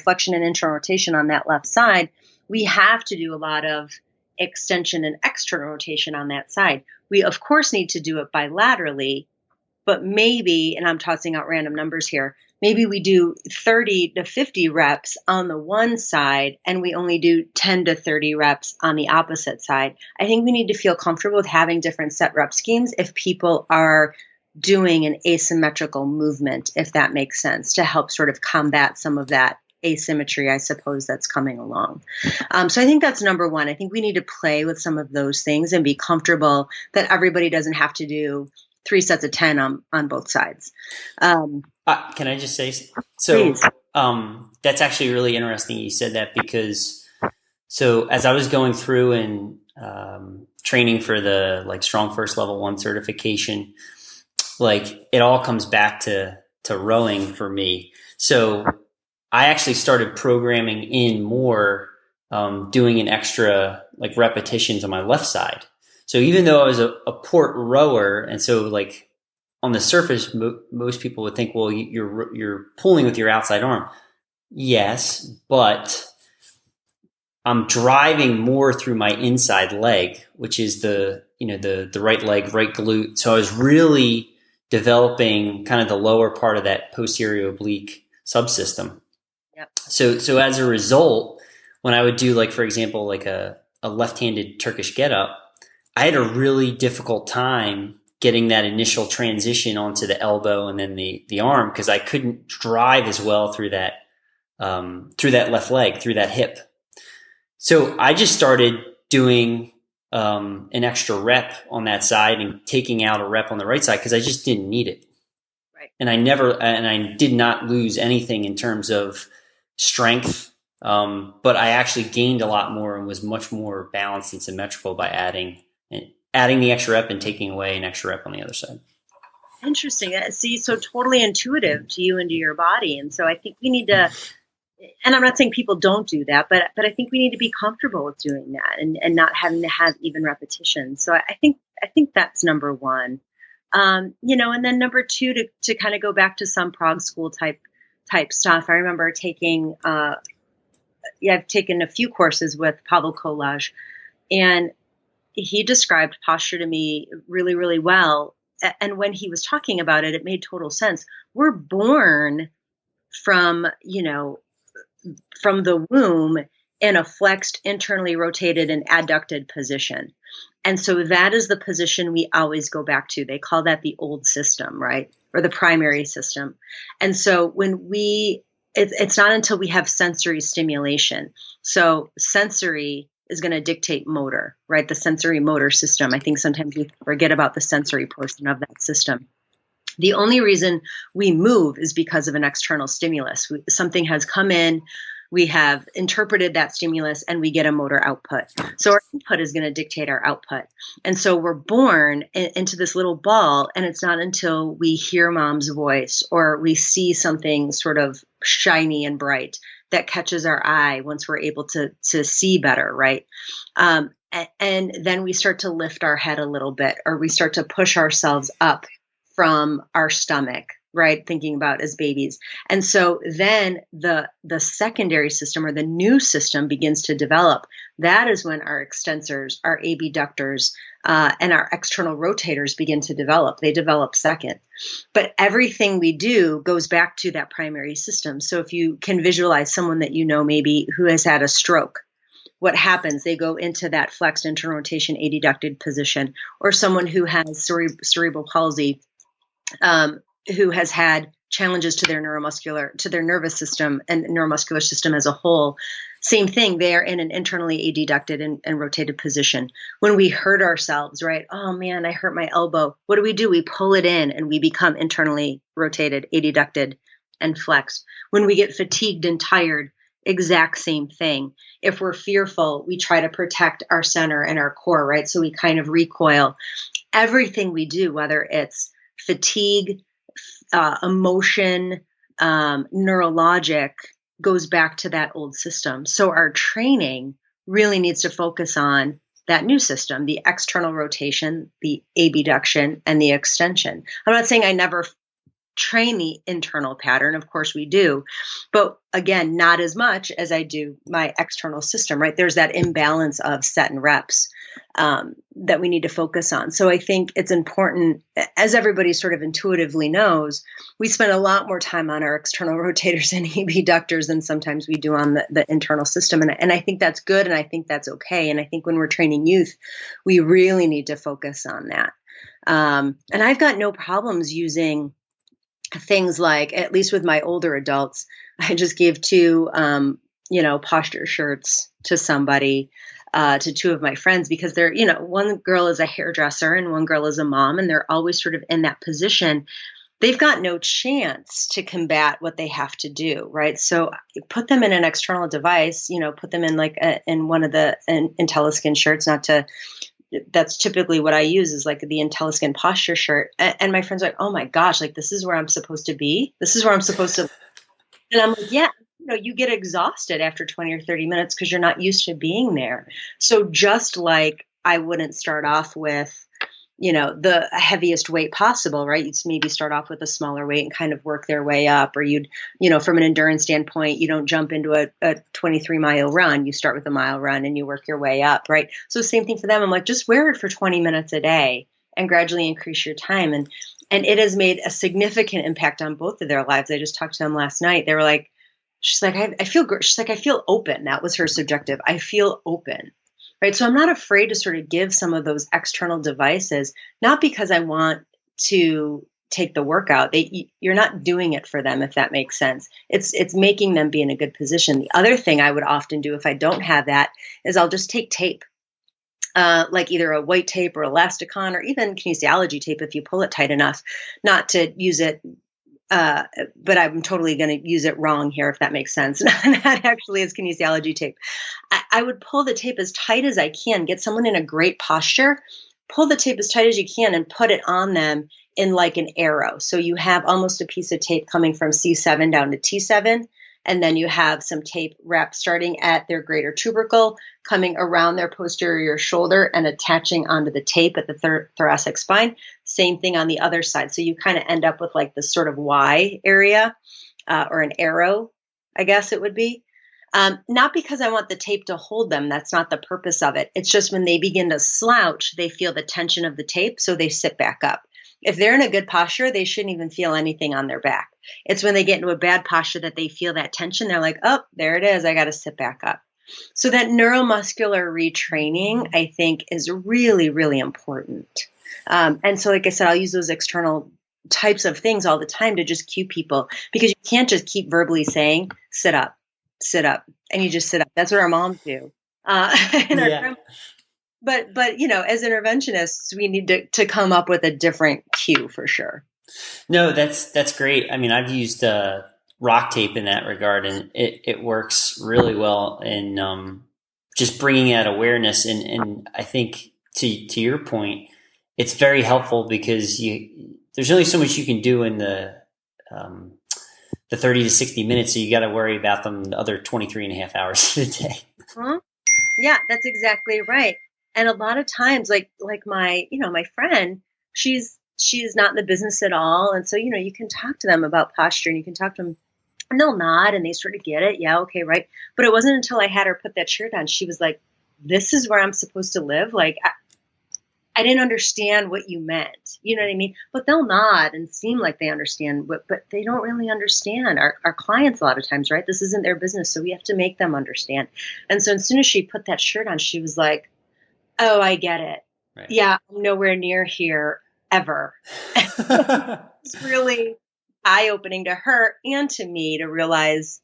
C: flexion and internal rotation on that left side, we have to do a lot of extension and external rotation on that side. We of course need to do it bilaterally, but maybe, and I'm tossing out random numbers here, maybe we do 30 to 50 reps on the one side and we only do 10 to 30 reps on the opposite side. I think we need to feel comfortable with having different set rep schemes if people are doing an asymmetrical movement, if that makes sense, to help sort of combat some of that asymmetry, I suppose, that's coming along. So I think that's number one. I think we need to play with some of those things and be comfortable that everybody doesn't have to do 3 sets of 10 on both sides.
B: Can I just say, so that's actually really interesting you said that, because so as I was going through and training for the like Strong First Level 1 certification, like it all comes back to rowing for me. So I actually started programming in more, doing an extra like repetitions on my left side. So even though I was a port rower, and so like on the surface, most people would think, well, you're pulling with your outside arm. Yes, but I'm driving more through my inside leg, which is the right leg, right glute. So I was really developing kind of the lower part of that posterior oblique subsystem.
C: Yep.
B: So as a result, when I would do, like, for example, like a left-handed Turkish get-up, I had a really difficult time getting that initial transition onto the elbow and then the arm, because I couldn't drive as well through that left leg, through that hip. So I just started doing an extra rep on that side and taking out a rep on the right side because I just didn't need it.
C: Right.
B: And I did not lose anything in terms of strength, but I actually gained a lot more and was much more balanced and symmetrical by adding the extra rep and taking away an extra rep on the other side.
C: Interesting. See, so totally intuitive to you and to your body. And so I think we need to, and I'm not saying people don't do that, but I think we need to be comfortable with doing that and not having to have even repetition. So I think that's number one. And then number two, to kind of go back to some prog school type stuff. I remember taking, I've taken a few courses with Pavel Kolaj, and he described posture to me really, really well. And when he was talking about it, it made total sense. We're born from the womb in a flexed, internally rotated and adducted position. And so that is the position we always go back to. They call that the old system, right? Or the primary system. And so it's not until we have sensory stimulation. So sensory is going to dictate motor, right? The sensory motor system. I think sometimes we forget about the sensory portion of that system. The only reason we move is because of an external stimulus. Something has come in, we have interpreted that stimulus, and we get a motor output. So our input is going to dictate our output. And so we're born into this little ball, and it's not until we hear mom's voice or we see something sort of shiny and bright that catches our eye once we're able to see better, right? And then we start to lift our head a little bit, or we start to push ourselves up from our stomach, right? Thinking about as babies. And so then the secondary system, or the new system, begins to develop. That is when our extensors, our abductors, and our external rotators begin to develop. They develop second. But everything we do goes back to that primary system. So if you can visualize someone that you know maybe who has had a stroke, what happens? They go into that flexed internal rotation adducted position. Or someone who has cerebral palsy, who has had challenges to their nervous system and neuromuscular system as a whole, same thing. They are in an internally adducted and rotated position. When we hurt ourselves, right? Oh man, I hurt my elbow. What do? We pull it in and we become internally rotated, adducted, and flexed. When we get fatigued and tired, exact same thing. If we're fearful, we try to protect our center and our core, right? So we kind of recoil. Everything we do, whether it's fatigue, emotion, neurologic, goes back to that old system. So our training really needs to focus on that new system, the external rotation, the abduction, and the extension. I'm not saying I never train the internal pattern. Of course we do, but again, not as much as I do my external system, right? There's that imbalance of set and reps that we need to focus on. So I think it's important, as everybody sort of intuitively knows, we spend a lot more time on our external rotators and abductors than sometimes we do on the internal system. And I think that's good. And I think that's okay. And I think when we're training youth, we really need to focus on that. And I've got no problems using things like, at least with my older adults, I just gave two, posture shirts to somebody, to two of my friends, because they're, one girl is a hairdresser and one girl is a mom, and they're always sort of in that position. They've got no chance to combat what they have to do, right? So put them in an external device, put them in in one of the IntelliSkin shirts, that's typically what I use is like the IntelliSkin posture shirt. And my friends are like, oh my gosh, like this is where I'm supposed to be. This is where I'm supposed to. And I'm like, yeah, you get exhausted after 20 or 30 minutes because you're not used to being there. So just like I wouldn't start off with, the heaviest weight possible, right? You'd maybe start off with a smaller weight and kind of work their way up, or you'd, from an endurance standpoint, you don't jump into a 23-mile run. You start with a mile run and you work your way up, right? So same thing for them. I'm like, just wear it for 20 minutes a day and gradually increase your time. And it has made a significant impact on both of their lives. I just talked to them last night. They were like, she's like, I feel great. She's like, I feel open. That was her subjective. I feel open. Right. So I'm not afraid to sort of give some of those external devices, not because I want to take the workout. You're not doing it for them, if that makes sense. It's making them be in a good position. The other thing I would often do if I don't have that is I'll just take tape, like either a white tape or elasticon or even kinesiology tape if you pull it tight enough, not to use it. But I'm totally going to use it wrong here, if that makes sense. That actually is kinesiology tape. I would pull the tape as tight as I can, get someone in a great posture, pull the tape as tight as you can and put it on them in like an arrow. So you have almost a piece of tape coming from C7 down to T7. And then you have some tape wrapped starting at their greater tubercle, coming around their posterior shoulder and attaching onto the tape at the thoracic spine. Same thing on the other side. So you kind of end up with like this sort of Y area or an arrow, I guess it would be. Not because I want the tape to hold them. That's not the purpose of it. It's just when they begin to slouch, they feel the tension of the tape, so they sit back up. If they're in a good posture, they shouldn't even feel anything on their back. It's when they get into a bad posture that they feel that tension. They're like, oh, there it is. I got to sit back up. So that neuromuscular retraining, I think, is really, really important. And so, like I said, I'll use those external types of things all the time to just cue people, because you can't just keep verbally saying, sit up, and you just sit up. That's what our moms do. And our grandma. But as interventionists, we need to come up with a different cue for sure.
B: No, that's great. I mean, I've used rock tape in that regard, and it works really well in just bringing that awareness. And I think to your point, it's very helpful because there's only so much you can do in the 30 to 60 minutes, so you got to worry about them the other 23 and a half hours of the day.
C: Huh? Yeah, that's exactly right. And a lot of times, like my, my friend, she's not in the business at all. And so, you can talk to them about posture and you can talk to them and they'll nod and they sort of get it. Yeah. Okay. Right. But it wasn't until I had her put that shirt on. She was like, this is where I'm supposed to live. Like, I didn't understand what you meant. You know what I mean? But they'll nod and seem like they understand, but they don't really understand. Our clients a lot of times, right? This isn't their business. So we have to make them understand. And so as soon as she put that shirt on, she was like, oh, I get it. Right. Yeah, I'm nowhere near here. ever. It's really eye-opening to her and to me to realize,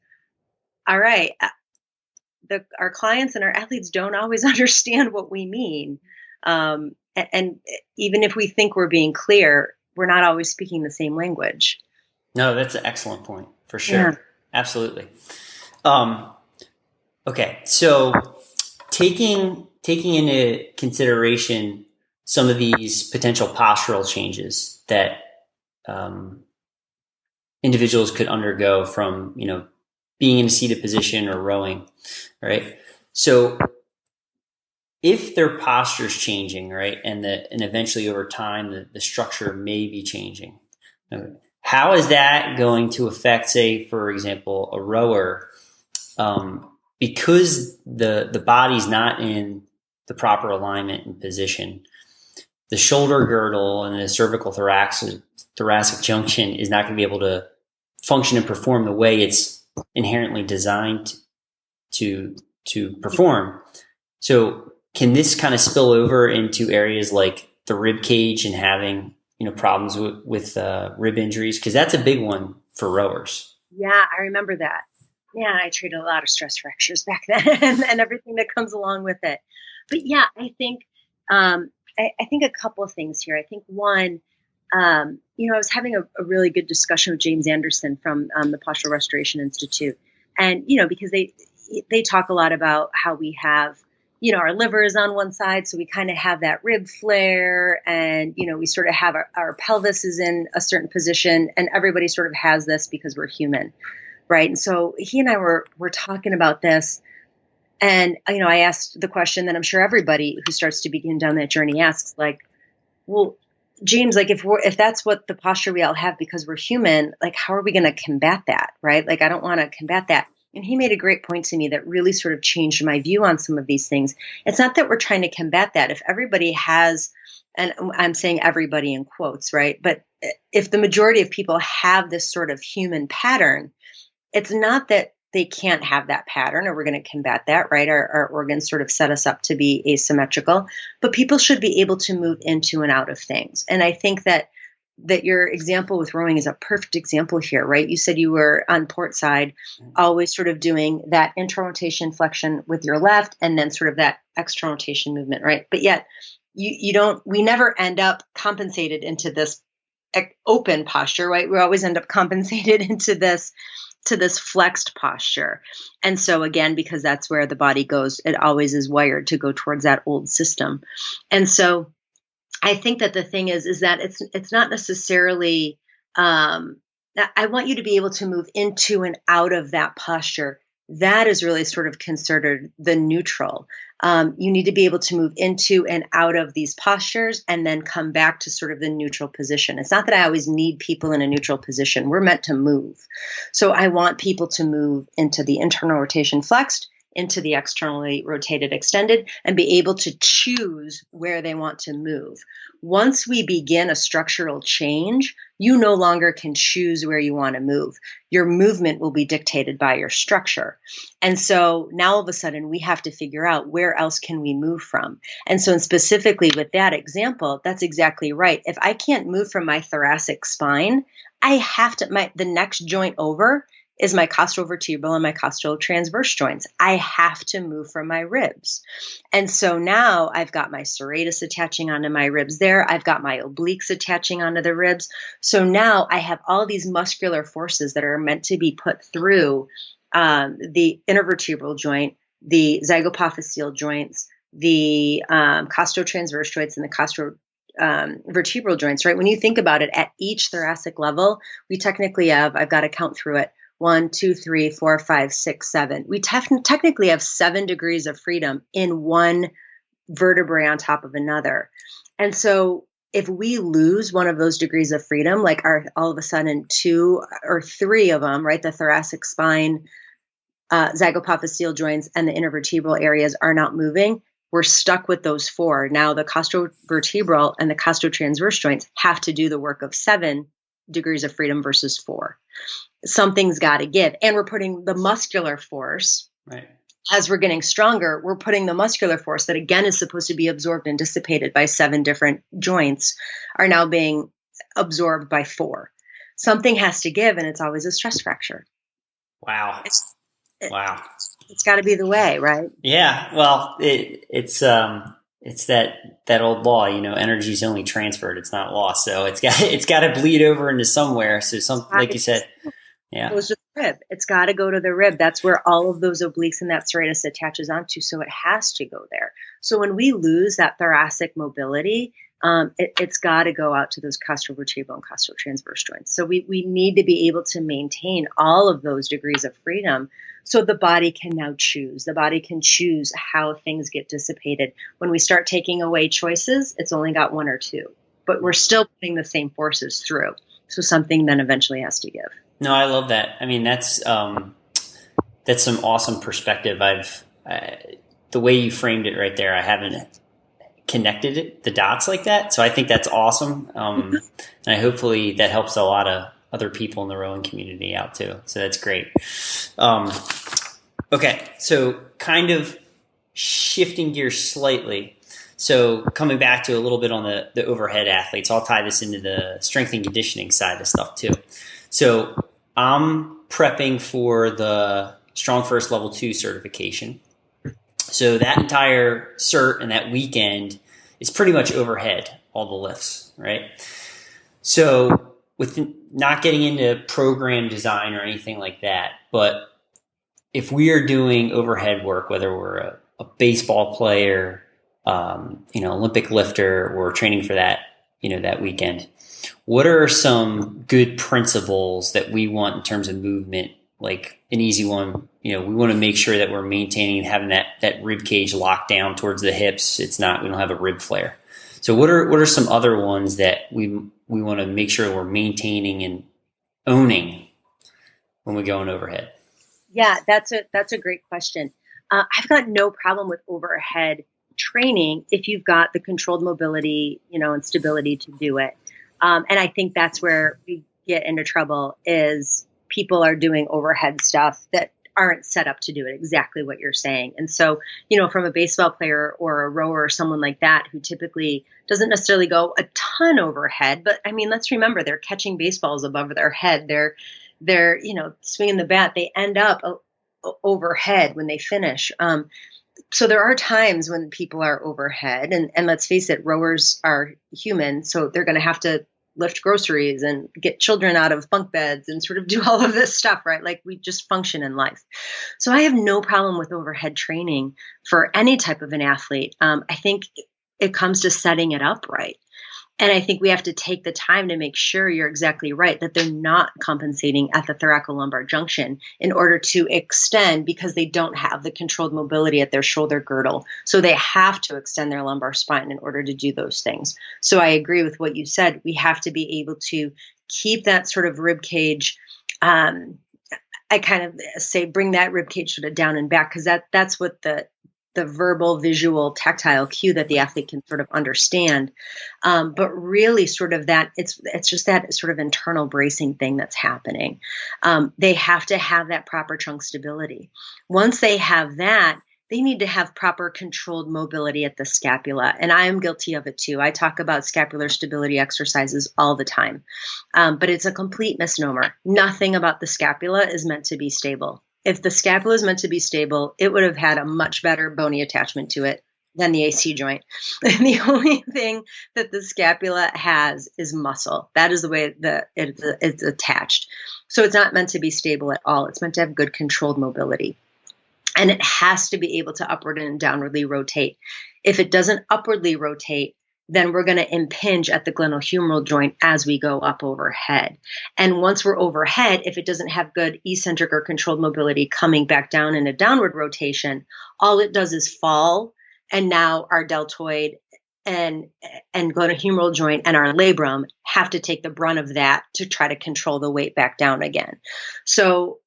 C: all right, our clients and our athletes don't always understand what we mean. And even if we think we're being clear, we're not always speaking the same language.
B: No, that's an excellent point for sure.
C: Yeah.
B: Absolutely. Okay. So taking into consideration some of these potential postural changes that individuals could undergo from, being in a seated position or rowing, right? So if their posture is changing, right, and eventually over time the structure may be changing, how is that going to affect, say, for example, a rower? Because the body's not in the proper alignment and position, the shoulder girdle and the cervical thoracic junction is not going to be able to function and perform the way it's inherently designed to perform. So can this kind of spill over into areas like the rib cage and having problems with rib injuries? Because that's a big one for rowers.
C: Yeah, I remember that. Yeah, I treated a lot of stress fractures back then and everything that comes along with it. But yeah, I think I think a couple of things here. I think one, I was having a really good discussion with James Anderson from the Postural Restoration Institute, and because they talk a lot about how we have our liver is on one side, so we kind of have that rib flare, and we sort of have our pelvis is in a certain position, and everybody sort of has this because we're human. Right. And so he and I were talking about this, and, I asked the question that I'm sure everybody who starts to begin down that journey asks, like, well, James, like if that's what the posture we all have because we're human, like, how are we going to combat that? Right. Like, I don't want to combat that. And he made a great point to me that really sort of changed my view on some of these things. It's not that we're trying to combat that. If everybody has, and I'm saying everybody in quotes, right? But if the majority of people have this sort of human pattern, it's not that they can't have that pattern or we're going to combat that, right? Our organs sort of set us up to be asymmetrical, but people should be able to move into and out of things. And I think that your example with rowing is a perfect example here, right? You said you were on port side, always sort of doing that internal rotation flexion with your left and then sort of that external rotation movement, right? But yet we never end up compensated into this open posture, right? We always end up compensated into this flexed posture. And so again, because that's where the body goes, it always is wired to go towards that old system. And so I think that the thing is that it's not necessarily, I want you to be able to move into and out of that posture. That is really sort of considered the neutral. You need to be able to move into and out of these postures and then come back to sort of the neutral position. It's not that I always need people in a neutral position. We're meant to move. So I want people to move into the internal rotation flexed, into the externally rotated extended, and be able to choose where they want to move. Once we begin a structural change, you no longer can choose where you want to move. Your movement will be dictated by your structure. And so now all of a sudden we have to figure out where else can we move from. And so specifically with that example, that's exactly right. If I can't move from my thoracic spine, I have to, the next joint over is my costal-vertebral and my costal-transverse joints. I have to move from my ribs. And so now I've got my serratus attaching onto my ribs there. I've got my obliques attaching onto the ribs. So now I have all these muscular forces that are meant to be put through the intervertebral joint, the zygapophyseal joints, the costo-transverse joints, and the costo-vertebral joints, right? When you think about it, at each thoracic level, we technically have, I've got to count through it, 1, 2, 3, 4, 5, 6, 7. We technically have 7 degrees of freedom in one vertebrae on top of another. And so if we lose one of those degrees of freedom, like all of a sudden 2 or 3 of them, right, the thoracic spine, zygapophyseal joints, and the intervertebral areas are not moving, we're stuck with those 4. Now the costovertebral and the costotransverse joints have to do the work of 7 degrees of freedom versus 4. Something's got to give. And we're putting the muscular force
B: right
C: as we're getting stronger, we're putting the muscular force that again is supposed to be absorbed and dissipated by 7 different joints are now being absorbed by 4. Something has to give, and it's always a stress fracture.
B: Wow. Wow.
C: It's got to be the way, right?
B: Yeah. Well, it's that old law, energy is only transferred. It's not lost. So it's got to bleed over into somewhere. So like you said, yeah.
C: It was just the rib. It's got to go to the rib. That's where all of those obliques and that serratus attaches onto. So it has to go there. So when we lose that thoracic mobility, it's got to go out to those costal-vertebral and costal-transverse joints. So we need to be able to maintain all of those degrees of freedom so the body can now choose. The body can choose how things get dissipated. When we start taking away choices, it's only got 1 or 2, but we're still putting the same forces through. So something then eventually has to give.
B: No, I love that. I mean, that's some awesome perspective. The way you framed it right there, I haven't connected the dots like that. So I think that's awesome. And hopefully that helps a lot of other people in the rowing community out too. So that's great. Okay. So kind of shifting gears slightly. So coming back to a little bit on the overhead athletes, I'll tie this into the strength and conditioning side of stuff too. So I'm prepping for the Strong First Level 2 certification. So that entire cert and that weekend is pretty much overhead, all the lifts, right? So with not getting into program design or anything like that, but if we are doing overhead work, whether we're a baseball player, Olympic lifter, or training for that, that weekend, what are some good principles that we want in terms of movement? Like an easy one, we want to make sure that we're maintaining, having that rib cage locked down towards the hips. We don't have a rib flare. So what are some other ones that we want to make sure we're maintaining and owning when we go in overhead?
C: Yeah, that's a great question. I've got no problem with overhead training if you've got the controlled mobility, and stability to do it. And I think that's where we get into trouble is people are doing overhead stuff that aren't set up to do it, exactly what you're saying. And so, from a baseball player or a rower or someone like that who typically doesn't necessarily go a ton overhead, but I mean, let's remember they're catching baseballs above their head. They're swinging the bat. They end up overhead when they finish. So there are times when people are overhead, and let's face it, rowers are human. So they're going to have to lift groceries and get children out of bunk beds and sort of do all of this stuff, right? Like we just function in life. So I have no problem with overhead training for any type of an athlete. I think it comes to setting it up right. And I think we have to take the time to make sure you're exactly right, that they're not compensating at the thoracolumbar junction in order to extend because they don't have the controlled mobility at their shoulder girdle. So they have to extend their lumbar spine in order to do those things. So I agree with what you said. We have to be able to keep that sort of rib cage. I kind of say bring that rib cage sort of down and back because that's what the verbal, visual, tactile cue that the athlete can sort of understand. But really sort of that, it's just that sort of internal bracing thing that's happening. They have to have that proper trunk stability. Once they have that, they need to have proper controlled mobility at the scapula. And I am guilty of it too. I talk about scapular stability exercises all the time. But it's a complete misnomer. Nothing about the scapula is meant to be stable. If the scapula is meant to be stable, it would have had a much better bony attachment to it than the AC joint. And the only thing that the scapula has is muscle. That is the way that it's attached. So it's not meant to be stable at all. It's meant to have good controlled mobility. And it has to be able to upward and downwardly rotate. If it doesn't upwardly rotate, then we're going to impinge at the glenohumeral joint as we go up overhead. And once we're overhead, if it doesn't have good eccentric or controlled mobility coming back down in a downward rotation, all it does is fall. And now our deltoid and glenohumeral joint and our labrum have to take the brunt of that to try to control the weight back down again. So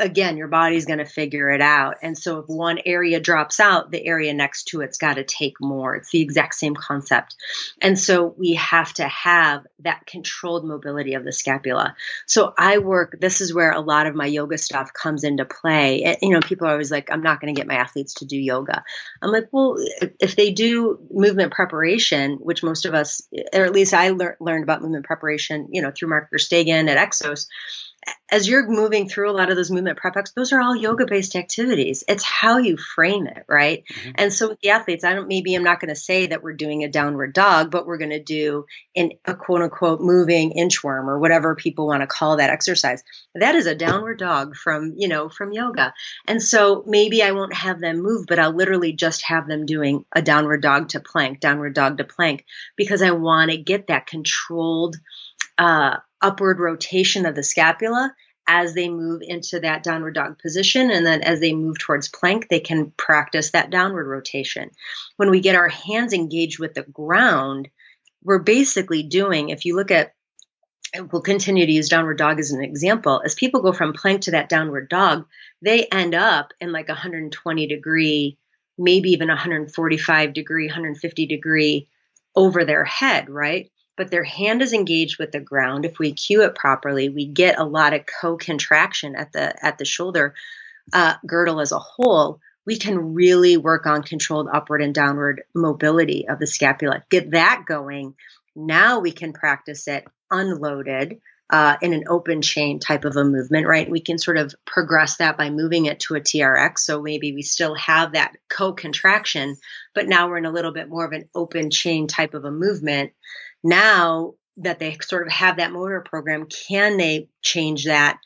C: again, your body's going to figure it out. And so if one area drops out, the area next to it's got to take more. It's the exact same concept. And so we have to have that controlled mobility of the scapula. So this is where a lot of my yoga stuff comes into play. People are always like, I'm not going to get my athletes to do yoga. I'm like, well, if they do movement preparation, which most of us, or at least I learned about movement preparation, through Mark Verstegen at Exos. As you're moving through a lot of those movement prep exercises, those are all yoga-based activities. It's how you frame it, right? Mm-hmm. And so with the athletes, I'm not going to say that we're doing a downward dog, but we're going to do a quote-unquote moving inchworm or whatever people want to call that exercise. That is a downward dog from yoga. And so maybe I won't have them move, but I'll literally just have them doing a downward dog to plank, because I want to get that controlled upward rotation of the scapula as they move into that downward dog position. And then as they move towards plank, they can practice that downward rotation. When we get our hands engaged with the ground, we're basically doing, if you look at, we'll continue to use downward dog as an example, as people go from plank to that downward dog, they end up in like 120 degree, maybe even 145 degree, 150 degree over their head, right? But their hand is engaged with the ground. If we cue it properly, we get a lot of co-contraction at the shoulder girdle as a whole. We can really work on controlled upward and downward mobility of the scapula. Get that going. Now we can practice it unloaded in an open chain type of a movement, right? We can sort of progress that by moving it to a TRX. So maybe we still have that co-contraction, but now we're in a little bit more of an open chain type of a movement. Now that they sort of have that motor program, can they change that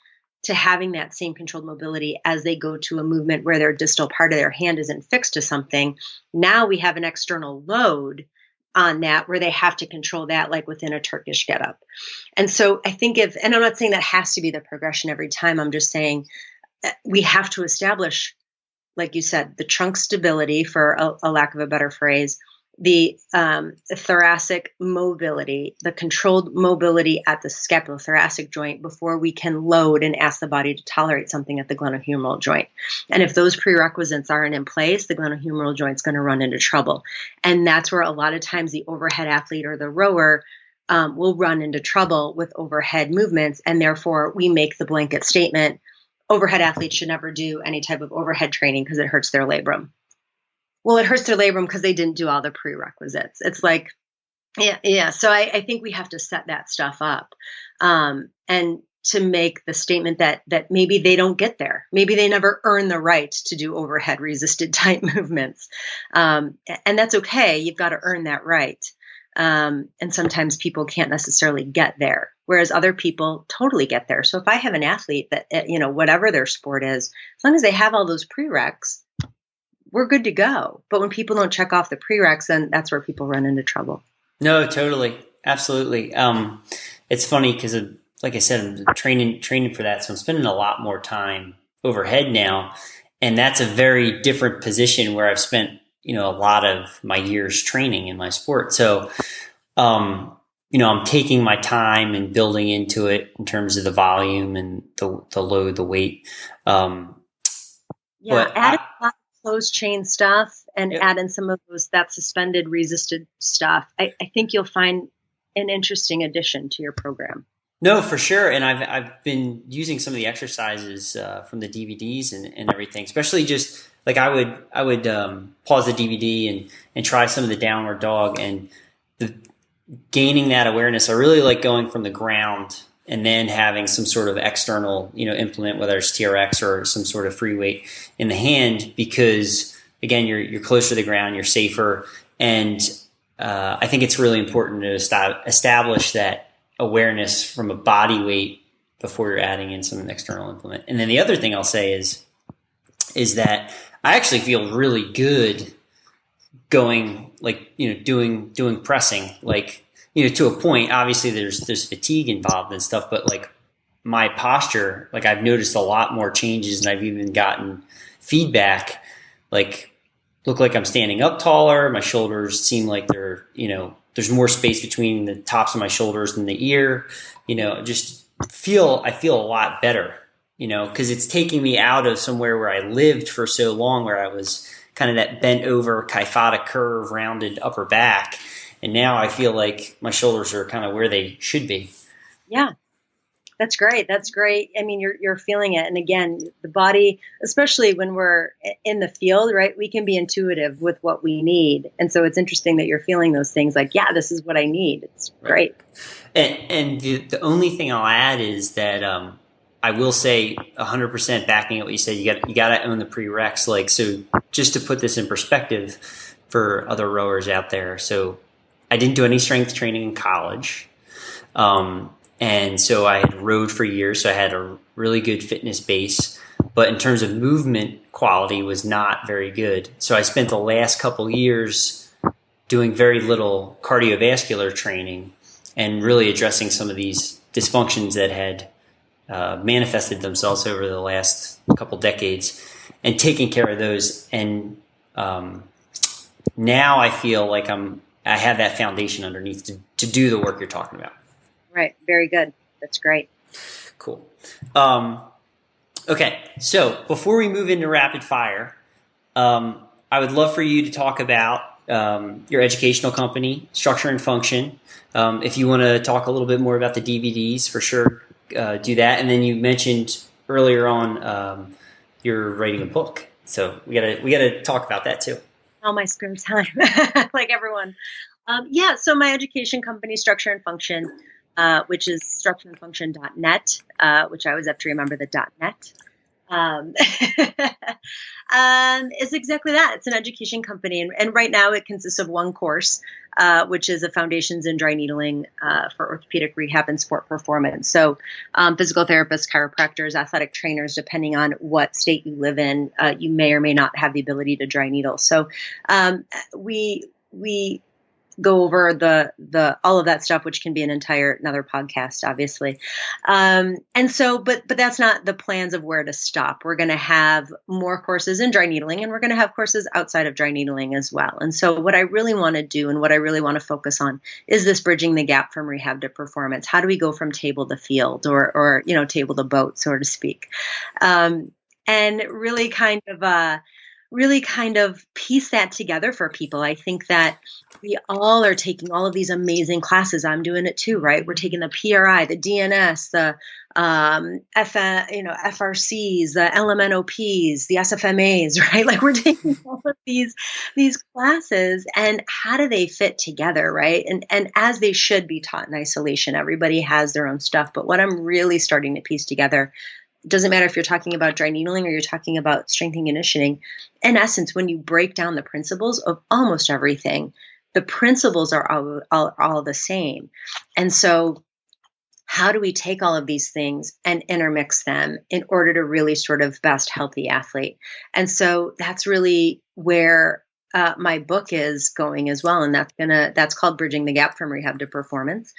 C: to having that same controlled mobility as they go to a movement where their distal part of their hand isn't fixed to something? Now we have an external load on that where they have to control that, like within a Turkish getup. And so I think and I'm not saying that has to be the progression every time. I'm just saying we have to establish, like you said, the trunk stability, for a lack of a better phrase, the thoracic mobility, the controlled mobility at the scapulothoracic joint before we can load and ask the body to tolerate something at the glenohumeral joint. And if those prerequisites aren't in place, the glenohumeral joint's going to run into trouble. And that's where a lot of times the overhead athlete or the rower will run into trouble with overhead movements. And therefore we make the blanket statement, overhead athletes should never do any type of overhead training because it hurts their labrum. Well, it hurts their labrum because they didn't do all the prerequisites. It's like, yeah. So I think we have to set that stuff up, and to make the statement that maybe they don't get there. Maybe they never earn the right to do overhead resisted type movements, and that's okay. You've got to earn that right. And sometimes people can't necessarily get there, whereas other people totally get there. So if I have an athlete that, whatever their sport is, as long as they have all those prereqs, we're good to go. But when people don't check off the prereqs, then that's where people run into trouble.
B: No, totally. Absolutely. It's funny because, like I said, I'm training for that. So I'm spending a lot more time overhead now. And that's a very different position where I've spent, a lot of my years training in my sport. So, I'm taking my time and building into it in terms of the volume and the load, the weight.
C: Add closed chain stuff and add in some of that suspended resisted stuff. I think you'll find an interesting addition to your program.
B: No, for sure. And I've been using some of the exercises from the DVDs and everything, especially just like I would pause the DVD and try some of the downward dog, and gaining that awareness. I really like going from the ground and then having some sort of external, implement, whether it's TRX or some sort of free weight in the hand, because again, you're closer to the ground, you're safer. And I think it's really important to establish that awareness from a body weight before you're adding in some external implement. And then the other thing I'll say is that I actually feel really good going, like, doing pressing, like, to a point. Obviously there's fatigue involved and stuff, but like my posture, like I've noticed a lot more changes, and I've even gotten feedback, like look like I'm standing up taller. My shoulders seem like they're, there's more space between the tops of my shoulders than the ear, I feel a lot better because it's taking me out of somewhere where I lived for so long, where I was kind of that bent over kyphotic curve, rounded upper back. And now I feel like my shoulders are kind of where they should be.
C: Yeah. That's great. That's great. I mean, you're feeling it. And again, the body, especially when we're in the field, right, we can be intuitive with what we need. And so it's interesting that you're feeling those things like, yeah, this is what I need. It's great.
B: And the only thing I'll add is that I will say 100% backing up what you said. You got to own the prereqs. Like, so just to put this in perspective for other rowers out there. So I didn't do any strength training in college. And so I had rowed for years, so I had a really good fitness base. But in terms of movement quality was not very good. So I spent the last couple years doing very little cardiovascular training and really addressing some of these dysfunctions that had manifested themselves over the last couple decades and taking care of those. And now I feel like I have that foundation underneath to do the work you're talking about.
C: Right. Very good. That's great.
B: Cool. Okay. So before we move into rapid fire, I would love for you to talk about your educational company, Structure and Function. If you want to talk a little bit more about the DVDs, for sure, do that. And then you mentioned earlier on you're writing a book, so we gotta talk about that too.
C: All my spare time, like everyone. So my education company, Structure and Function, which is structureandfunction.net, which I always have to remember the .net. It's exactly that. It's an education company. And right now it consists of one course, which is a Foundations in Dry Needling for Orthopedic Rehab and Sport Performance. So physical therapists, chiropractors, athletic trainers, depending on what state you live in, you may or may not have the ability to dry needle. So we go over the all of that stuff, which can be another podcast, obviously. And so, but that's not the plans of where to stop. We're going to have more courses in dry needling, and we're going to have courses outside of dry needling as well. And so what I really want to do and what I really want to focus on is this bridging the gap from rehab to performance. How do we go from table to field or table to boat, so to speak? And really kind of piece that together for people. I think that we all are taking all of these amazing classes. I'm doing it too, right? We're taking the PRI, the DNS, the FRCs, the LMNOPs, the SFMAs, right? Like we're taking all of these classes, and how do they fit together, right? And as they should be taught in isolation. Everybody has their own stuff, but what I'm really starting to piece together, doesn't matter if you're talking about dry needling or you're talking about strength and conditioning. In essence, when you break down the principles of almost everything, the principles are all the same. And so how do we take all of these things and intermix them in order to really sort of best help the athlete? And so that's really where my book is going as well. And that's called Bridging the Gap from Rehab to Performance.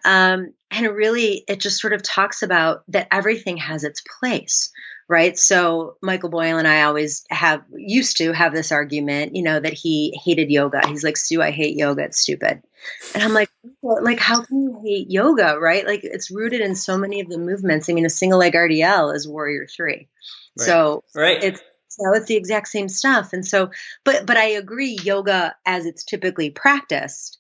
C: And it just sort of talks about that everything has its place, right? So Michael Boyle and I used to have this argument, that he hated yoga. He's like, Sue, I hate yoga. It's stupid. And I'm like, how can you hate yoga, right? Like it's rooted in so many of the movements. I mean, a single leg RDL is Warrior 3. Right. So
B: right.
C: It's the exact same stuff. And so, but I agree, yoga as it's typically practiced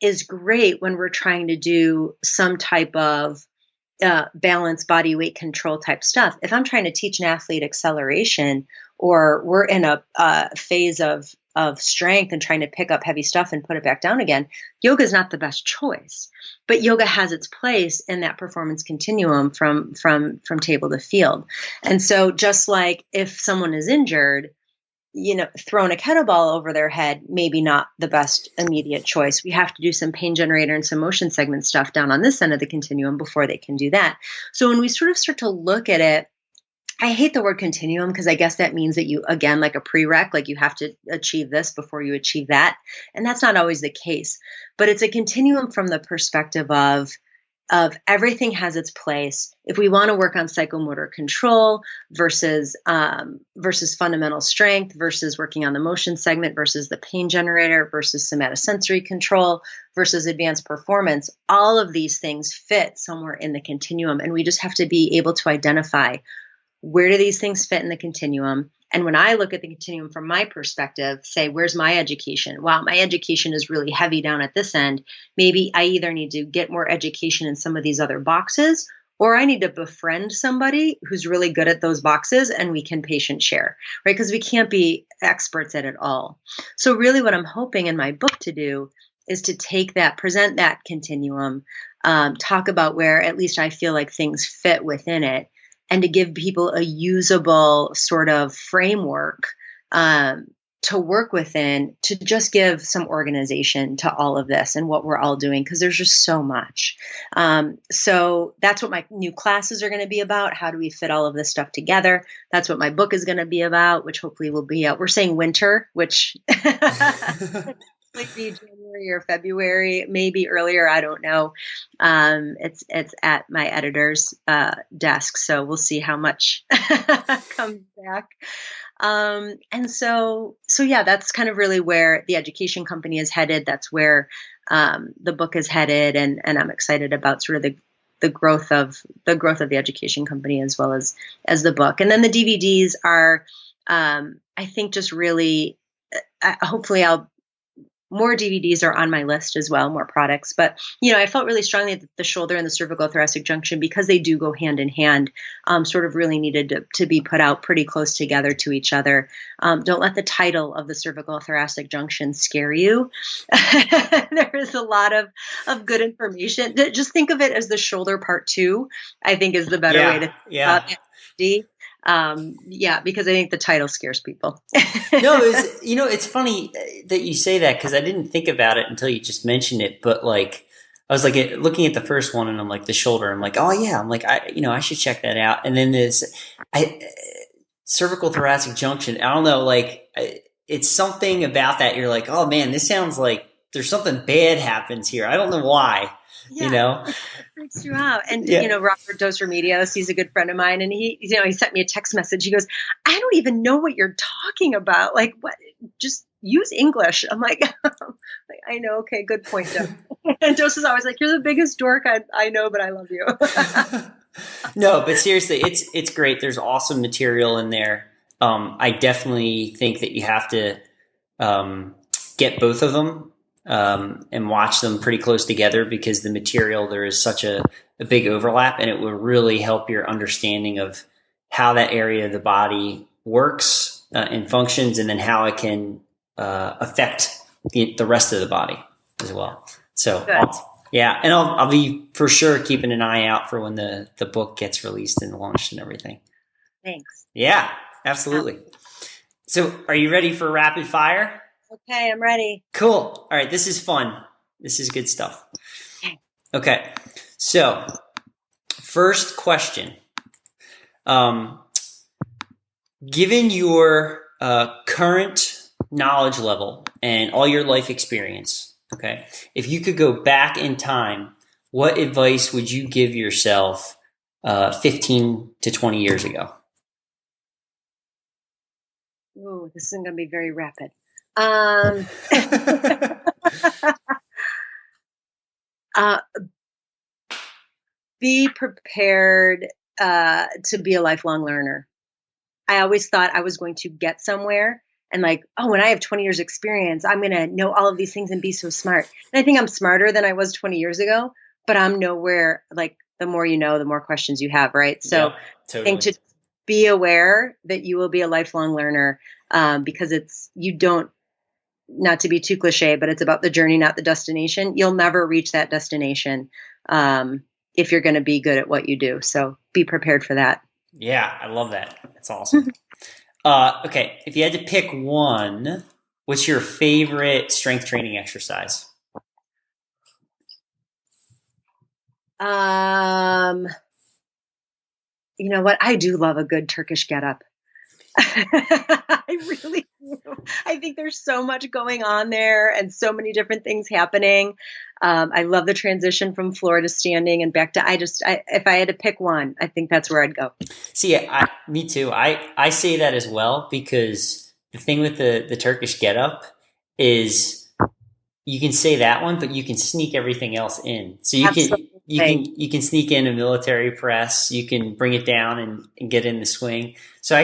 C: is great when we're trying to do some type of balance, body weight control type stuff. If I'm trying to teach an athlete acceleration, or we're in a phase of strength and trying to pick up heavy stuff and put it back down again, yoga is not the best choice. But yoga has its place in that performance continuum from table to field. And so just like if someone is injured, throwing a kettlebell over their head, maybe not the best immediate choice. We have to do some pain generator and some motion segment stuff down on this end of the continuum before they can do that. So when we sort of start to look at it, I hate the word continuum because I guess that means that you, again, like a prereq, like you have to achieve this before you achieve that. And that's not always the case, but it's a continuum from the perspective of everything has its place. If we want to work on psychomotor control versus fundamental strength versus working on the motion segment versus the pain generator versus somatosensory control versus advanced performance, all of these things fit somewhere in the continuum. And we just have to be able to identify where do these things fit in the continuum? And when I look at the continuum from my perspective, say, where's my education? Wow, my education is really heavy down at this end. Maybe I either need to get more education in some of these other boxes, or I need to befriend somebody who's really good at those boxes and we can patient share, right? Because we can't be experts at it all. So really what I'm hoping in my book to do is to take that, present that continuum, talk about where at least I feel like things fit within it, and to give people a usable sort of framework to work within, to just give some organization to all of this and what we're all doing, because there's just so much. So that's what my new classes are going to be about. How do we fit all of this stuff together? That's what my book is going to be about, which hopefully will be out. We're saying winter, which might be January or February, maybe earlier. I don't know. It's at my editor's desk, so we'll see how much comes back. And so yeah, that's kind of really where the education company is headed. That's where the book is headed, and I'm excited about sort of the growth of the education company as well as the book. And then the DVDs are, I think, just really, hopefully more DVDs are on my list as well, more products. But, I felt really strongly that the shoulder and the cervical thoracic junction, because they do go hand in hand, sort of really needed to be put out pretty close together to each other. Don't let the title of the cervical thoracic junction scare you. There is a lot of good information. Just think of it as the shoulder part 2, I think, is the better way to think about it. Because I think the title scares people.
B: No, it's funny that you say that, because I didn't think about it until you just mentioned it. But like, I was like looking at the first one, and I'm like, the shoulder. I'm like, oh yeah. I'm like, I should check that out. And then this, cervical thoracic junction. I don't know, like, it's something about that. You're like, oh man, this sounds like there's something bad happens here. I don't know why.
C: Yeah, it freaks you out. And, Robert Dos Remedios, he's a good friend of mine. And he sent me a text message. He goes, I don't even know what you're talking about. Like, what? Just use English. I'm like, I know. Okay, good point, Joe. And Dos is always like, you're the biggest dork I know, but I love you.
B: No, but seriously, it's great. There's awesome material in there. I definitely think that you have to get both of them. And watch them pretty close together, because the material, there is such a big overlap, and it will really help your understanding of how that area of the body works and functions, and then how it can affect the rest of the body as well. So and I'll be for sure keeping an eye out for when the book gets released and launched and everything.
C: Thanks.
B: Yeah, absolutely. So are you ready for rapid fire?
C: Okay, I'm ready.
B: Cool. All right, this is fun. This is good stuff. Okay, so first question. Given your current knowledge level and all your life experience, okay, if you could go back in time, what advice would you give yourself 15 to 20 years ago?
C: Oh, this isn't going to be very rapid. Be prepared to be a lifelong learner. I always thought I was going to get somewhere and like, oh, when I have 20 years experience, I'm going to know all of these things and be so smart. And I think I'm smarter than I was 20 years ago, but I'm nowhere, like, the more you know, the more questions you have, right? So
B: yeah, totally.
C: I think to be aware that you will be a lifelong learner, because not to be too cliche, but it's about the journey, not the destination. You'll never reach that destination if you're going to be good at what you do. So be prepared for that.
B: Yeah, I love that. That's awesome. Okay, if you had to pick one, what's your favorite strength training exercise?
C: You know what? I do love a good Turkish get-up. I really do. I think there's so much going on there and so many different things happening. I love the transition from floor to standing and back to, if I had to pick one, I think that's where I'd go.
B: See, me too. I say that as well, because the thing with the Turkish get-up is you can say that one, but you can sneak everything else in. So you you can sneak in a military press, you can bring it down and get in the swing. So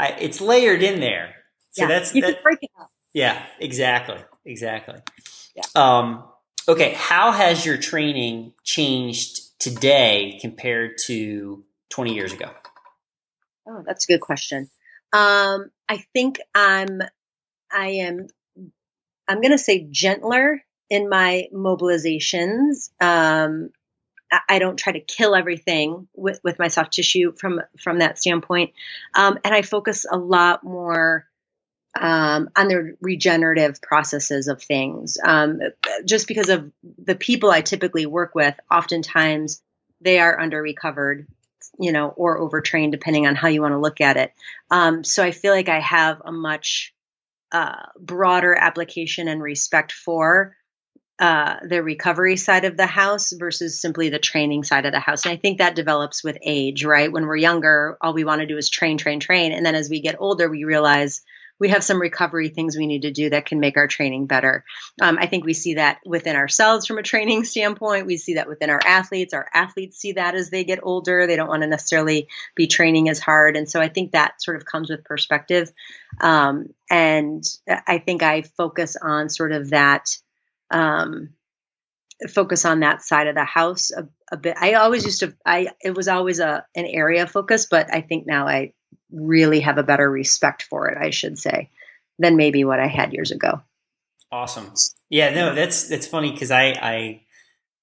B: it's layered in there. So
C: you can break it up.
B: Yeah, exactly.
C: Yeah.
B: Okay. How has your training changed today compared to 20 years ago?
C: Oh, that's a good question. I think I'm going to say gentler in my mobilizations. I don't try to kill everything with my soft tissue from that standpoint. And I focus a lot more on the regenerative processes of things. Just because of the people I typically work with, oftentimes they are under recovered, or overtrained, depending on how you want to look at it. So I feel like I have a much broader application and respect for the recovery side of the house versus simply the training side of the house. And I think that develops with age, right? When we're younger, all we want to do is train. And then as we get older, we realize we have some recovery things we need to do that can make our training better. I think we see that within ourselves from a training standpoint. We see that within our athletes. Our athletes see that as they get older. They don't want to necessarily be training as hard. And so I think that sort of comes with perspective. And I think I focus on sort of that, focus on that side of the house a bit. It was always an area of focus, but I think now I really have a better respect for it, I should say, than maybe what I had years ago.
B: Awesome. Yeah, no, that's funny because I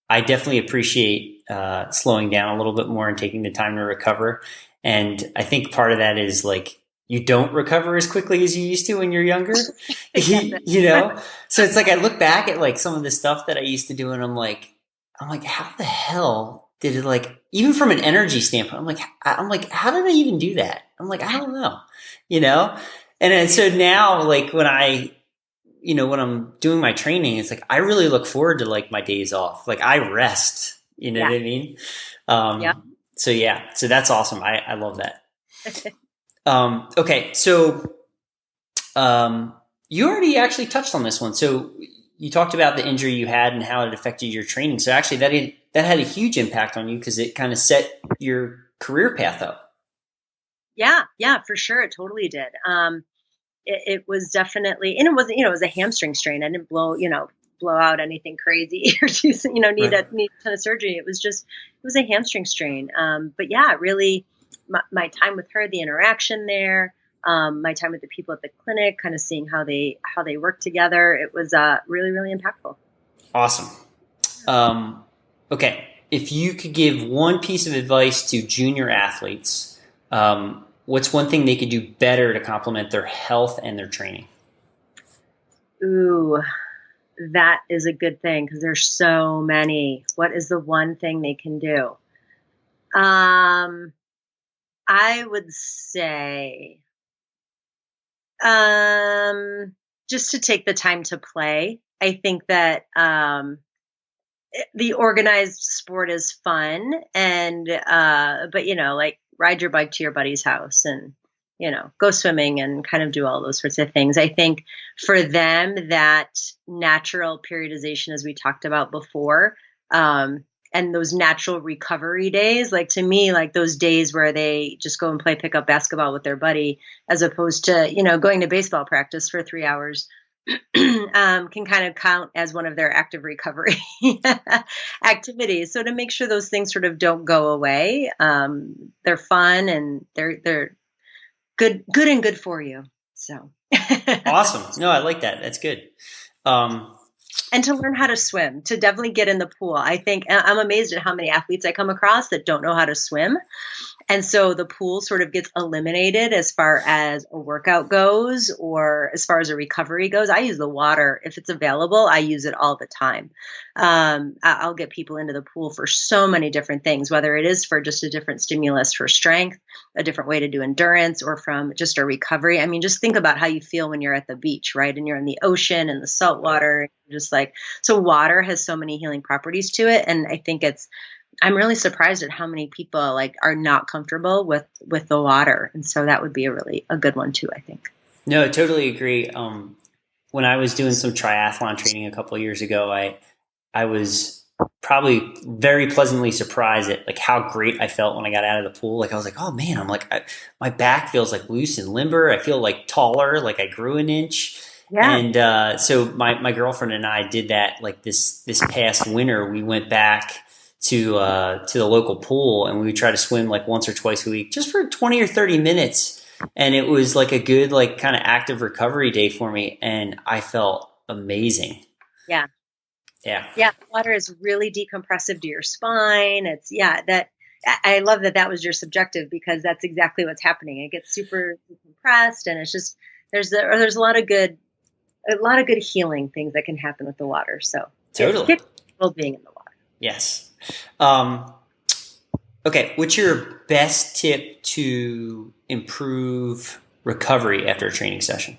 B: definitely appreciate slowing down a little bit more and taking the time to recover. And I think part of that is like you don't recover as quickly as you used to when you're younger, you know? So it's like I look back at like some of the stuff that I used to do and I'm like, how the hell did it, like, even from an energy standpoint, I'm like, how did I even do that? I'm like, I don't know, And so now, like, when I'm doing my training, it's like, I really look forward to like my days off. Like I rest, you know what I mean? So that's awesome. I love that. Okay. So, you already actually touched on this one. So you talked about the injury you had and how it affected your training. So actually that had a huge impact on you because it kind of set your career path up.
C: Yeah, for sure. It totally did. It was definitely, and it wasn't, it was a hamstring strain. I didn't blow out anything crazy or need a ton of surgery. It was a hamstring strain. But yeah, really my time with her, the interaction there, my time with the people at the clinic, kind of seeing how they work together. It was really, really impactful.
B: Awesome. Okay. If you could give one piece of advice to junior athletes, what's one thing they could do better to complement their health and their training?
C: Ooh, that is a good thing because there's so many. What is the one thing they can do? I would say just to take the time to play. I think that the organized sport is fun, and but like ride your bike to your buddy's house and go swimming and kind of do all those sorts of things. I think for them that natural periodization, as we talked about before, and those natural recovery days, like to me, like those days where they just go and play pickup basketball with their buddy, as opposed to going to baseball practice for 3 hours. Can kind of count as one of their active recovery activities. So to make sure those things sort of don't go away, they're fun and they're good and good for you. So
B: awesome. No, I like that. That's good.
C: And to learn how to swim, to definitely get in the pool. I think I'm amazed at how many athletes I come across that don't know how to swim. And so the pool sort of gets eliminated as far as a workout goes or as far as a recovery goes. I use the water. If it's available, I use it all the time. I'll get people into the pool for so many different things, whether it is for just a different stimulus for strength, a different way to do endurance, or from just a recovery. I mean, just think about how you feel when you're at the beach, right? And you're in the ocean and the salt water, just like, so water has so many healing properties to it. And I think I'm really surprised at how many people like are not comfortable with the water. And so that would be a good one too, I think.
B: No, I totally agree. When I was doing some triathlon training a couple of years ago, I was probably very pleasantly surprised at like how great I felt when I got out of the pool. Like I was like, oh man, my back feels like loose and limber. I feel like taller, like I grew an inch.
C: Yeah.
B: And so my girlfriend and I did that like this past winter. We went back to the local pool, and we would try to swim like once or twice a week, just for 20 or 30 minutes. And it was like a good like kind of active recovery day for me, and I felt amazing.
C: Yeah.
B: Yeah.
C: Yeah. Water is really decompressive to your spine. I love that was your subjective, because that's exactly what's happening. It gets super decompressed, and it's just, there's a lot of good healing things that can happen with the water. So
B: totally.
C: it's well being in the water.
B: Yes. Okay. What's your best tip to improve recovery after a training session?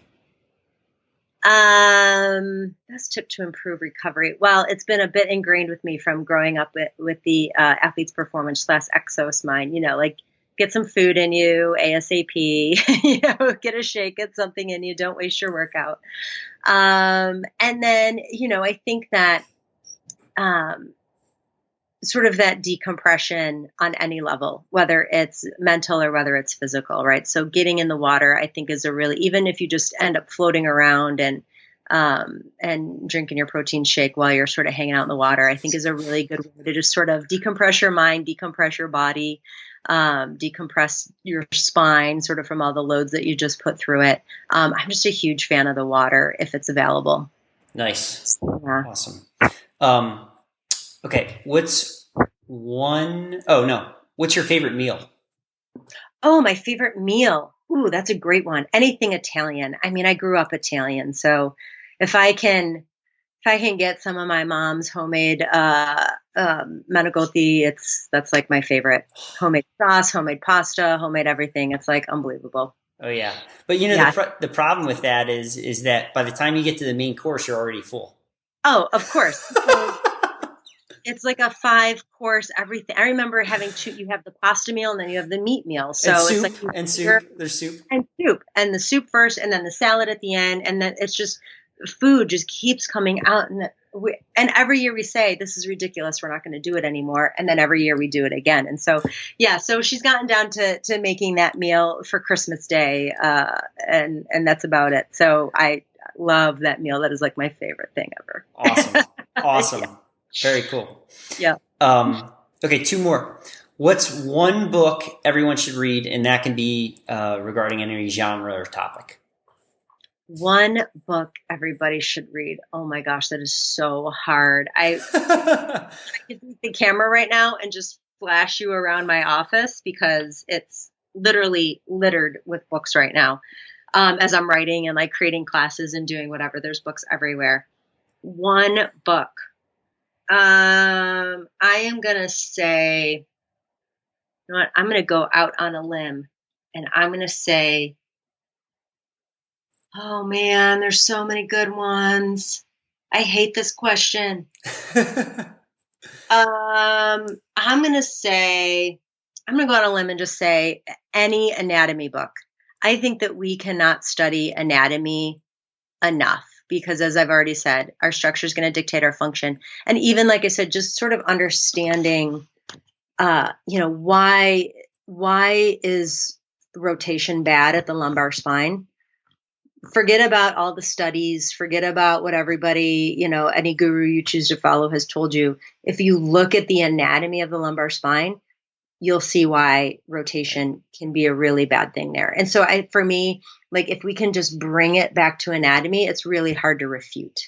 C: Best tip to improve recovery. Well, it's been a bit ingrained with me from growing up with the athlete's performance / Exos mind, like get some food in you ASAP, get a shake, get something in you. Don't waste your workout. And then, I think that, sort of that decompression on any level, whether it's mental or whether it's physical, right? So getting in the water, I think, is even if you just end up floating around and drinking your protein shake while you're sort of hanging out in the water, I think is a really good way to just sort of decompress your mind, decompress your body, decompress your spine, sort of from all the loads that you just put through it. I'm just a huge fan of the water if it's available.
B: Nice.
C: Yeah.
B: Awesome. Okay. What's your favorite meal?
C: Oh, my favorite meal. Ooh, that's a great one. Anything Italian. I mean, I grew up Italian, so if I can get some of my mom's homemade manicotti, that's like my favorite. Homemade sauce, homemade pasta, homemade everything. It's like unbelievable.
B: Oh yeah, but the problem with that is that by the time you get to the main course, you're already full.
C: Oh, of course. So it's like a 5-course everything. I remember having two. You have the pasta meal, and then you have the meat meal. So
B: and
C: it's
B: soup,
C: like
B: and soup. There's soup
C: and the soup first, and then the salad at the end, and then it's just food just keeps coming out. And every year we say, this is ridiculous, we're not going to do it anymore. And then every year we do it again. And so, yeah, so she's gotten down to making that meal for Christmas Day. And that's about it. So I love that meal. That is like my favorite thing ever.
B: Awesome.
C: Yeah.
B: Very cool.
C: Yeah.
B: Okay. 2 more. What's one book everyone should read? And that can be regarding any genre or topic.
C: One book everybody should read. Oh my gosh, that is so hard. I could take the camera right now and just flash you around my office, because it's literally littered with books right now. As I'm writing and like creating classes and doing whatever, there's books everywhere. One book. I am going to say, you know what? I'm going to go out on a limb, and I'm going to say, oh man, there's so many good ones. I hate this question. I'm going to go on a limb and just say any anatomy book. I think that we cannot study anatomy enough, because as I've already said, our structure is going to dictate our function. And even like I said, just sort of understanding, why is rotation bad at the lumbar spine? Forget about all the studies, forget about what everybody, any guru you choose to follow has told you. If you look at the anatomy of the lumbar spine, you'll see why rotation can be a really bad thing there. And so for me, like if we can just bring it back to anatomy, it's really hard to refute,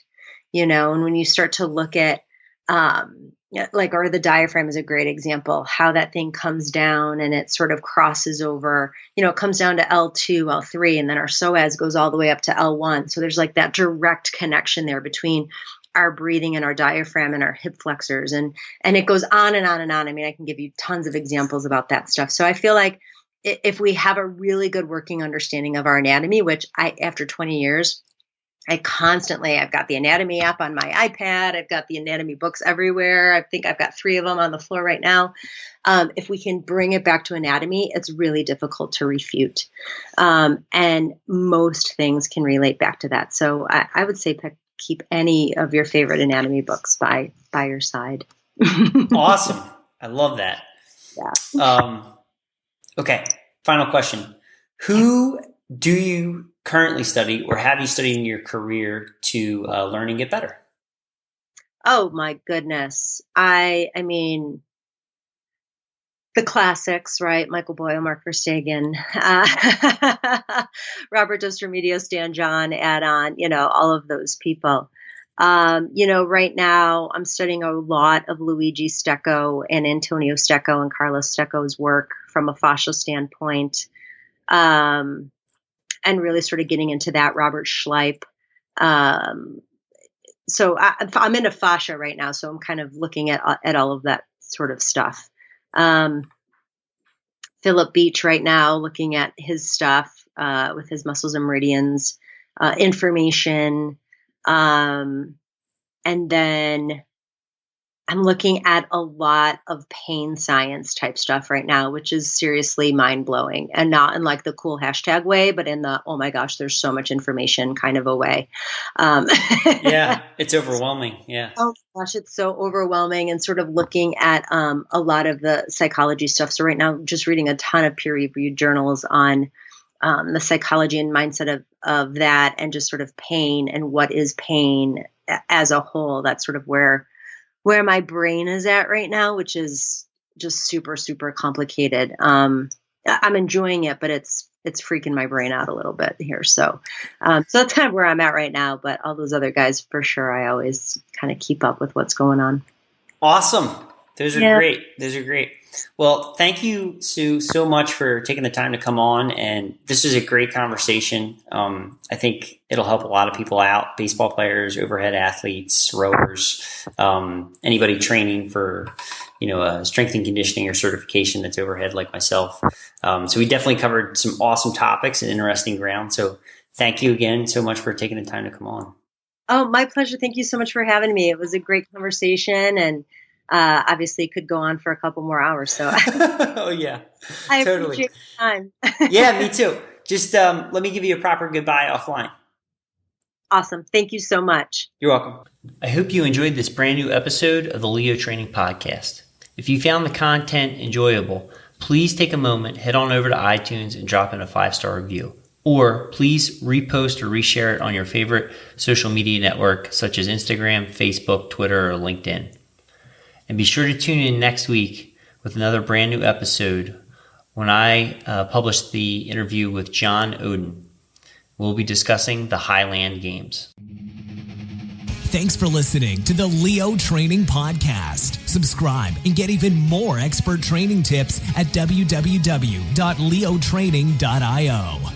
C: and when you start to look at, or the diaphragm is a great example, how that thing comes down and it sort of crosses over, it comes down to L2, L3, and then our psoas goes all the way up to L1. So there's like that direct connection there between our breathing and our diaphragm and our hip flexors. And it goes on and on and on. I mean, I can give you tons of examples about that stuff. So I feel like if we have a really good working understanding of our anatomy, which after 20 years, I've got the anatomy app on my iPad. I've got the anatomy books everywhere. I think I've got 3 of them on the floor right now. If we can bring it back to anatomy, it's really difficult to refute. And most things can relate back to that. So I would say keep any of your favorite anatomy books by your side.
B: Awesome. I love that.
C: Yeah.
B: Okay. Final question. Who do you currently study or have you studied in your career to learn and get better?
C: Oh my goodness. I mean, the classics, right? Michael Boyle, Mark Verstegen, Robert Dostromedios, Stan John, add-on, all of those people. Right now I'm studying a lot of Luigi Stecco and Antonio Stecco and Carlos Stecco's work from a fascia standpoint. And really sort of getting into that, Robert Schleip. So I'm into fascia right now. So I'm kind of looking at all of that sort of stuff. Philip Beach right now, looking at his stuff with his muscles and meridians, information. And then I'm looking at a lot of pain science type stuff right now, which is seriously mind blowing, and not in like the cool hashtag way, but in the, oh my gosh, there's so much information kind of a way.
B: Yeah, it's overwhelming. Yeah.
C: Oh gosh, it's so overwhelming, and sort of looking at a lot of the psychology stuff. So right now, just reading a ton of peer reviewed journals on the psychology and mindset of that, and just sort of pain and what is pain as a whole. That's sort of where my brain is at right now, which is just super, super complicated. I'm enjoying it, but it's freaking my brain out a little bit here. So that's kind of where I'm at right now, but all those other guys, for sure, I always kind of keep up with what's going on.
B: Awesome. Those are great. Those are great. Well, thank you, Sue, so much for taking the time to come on. And this is a great conversation. I think it'll help a lot of people out: baseball players, overhead athletes, rowers, anybody training for, strength and conditioning or certification that's overhead like myself. So we definitely covered some awesome topics and interesting ground. So thank you again so much for taking the time to come on.
C: Oh, my pleasure. Thank you so much for having me. It was a great conversation, and obviously could go on for a couple more hours. So
B: oh yeah,
C: I
B: totally.
C: appreciate your time.
B: Yeah, me too. Just let me give you a proper goodbye offline.
C: Awesome. Thank you so much.
B: You're welcome. I hope you enjoyed this brand new episode of the Leo Training Podcast. If you found the content enjoyable, please take a moment, head on over to iTunes and drop in a 5-star review. Or please repost or reshare it on your favorite social media network, such as Instagram, Facebook, Twitter, or LinkedIn. And be sure to tune in next week with another brand new episode when I publish the interview with John Oden. We'll be discussing the Highland Games.
A: Thanks for listening to the Leo Training Podcast. Subscribe and get even more expert training tips at www.leotraining.io.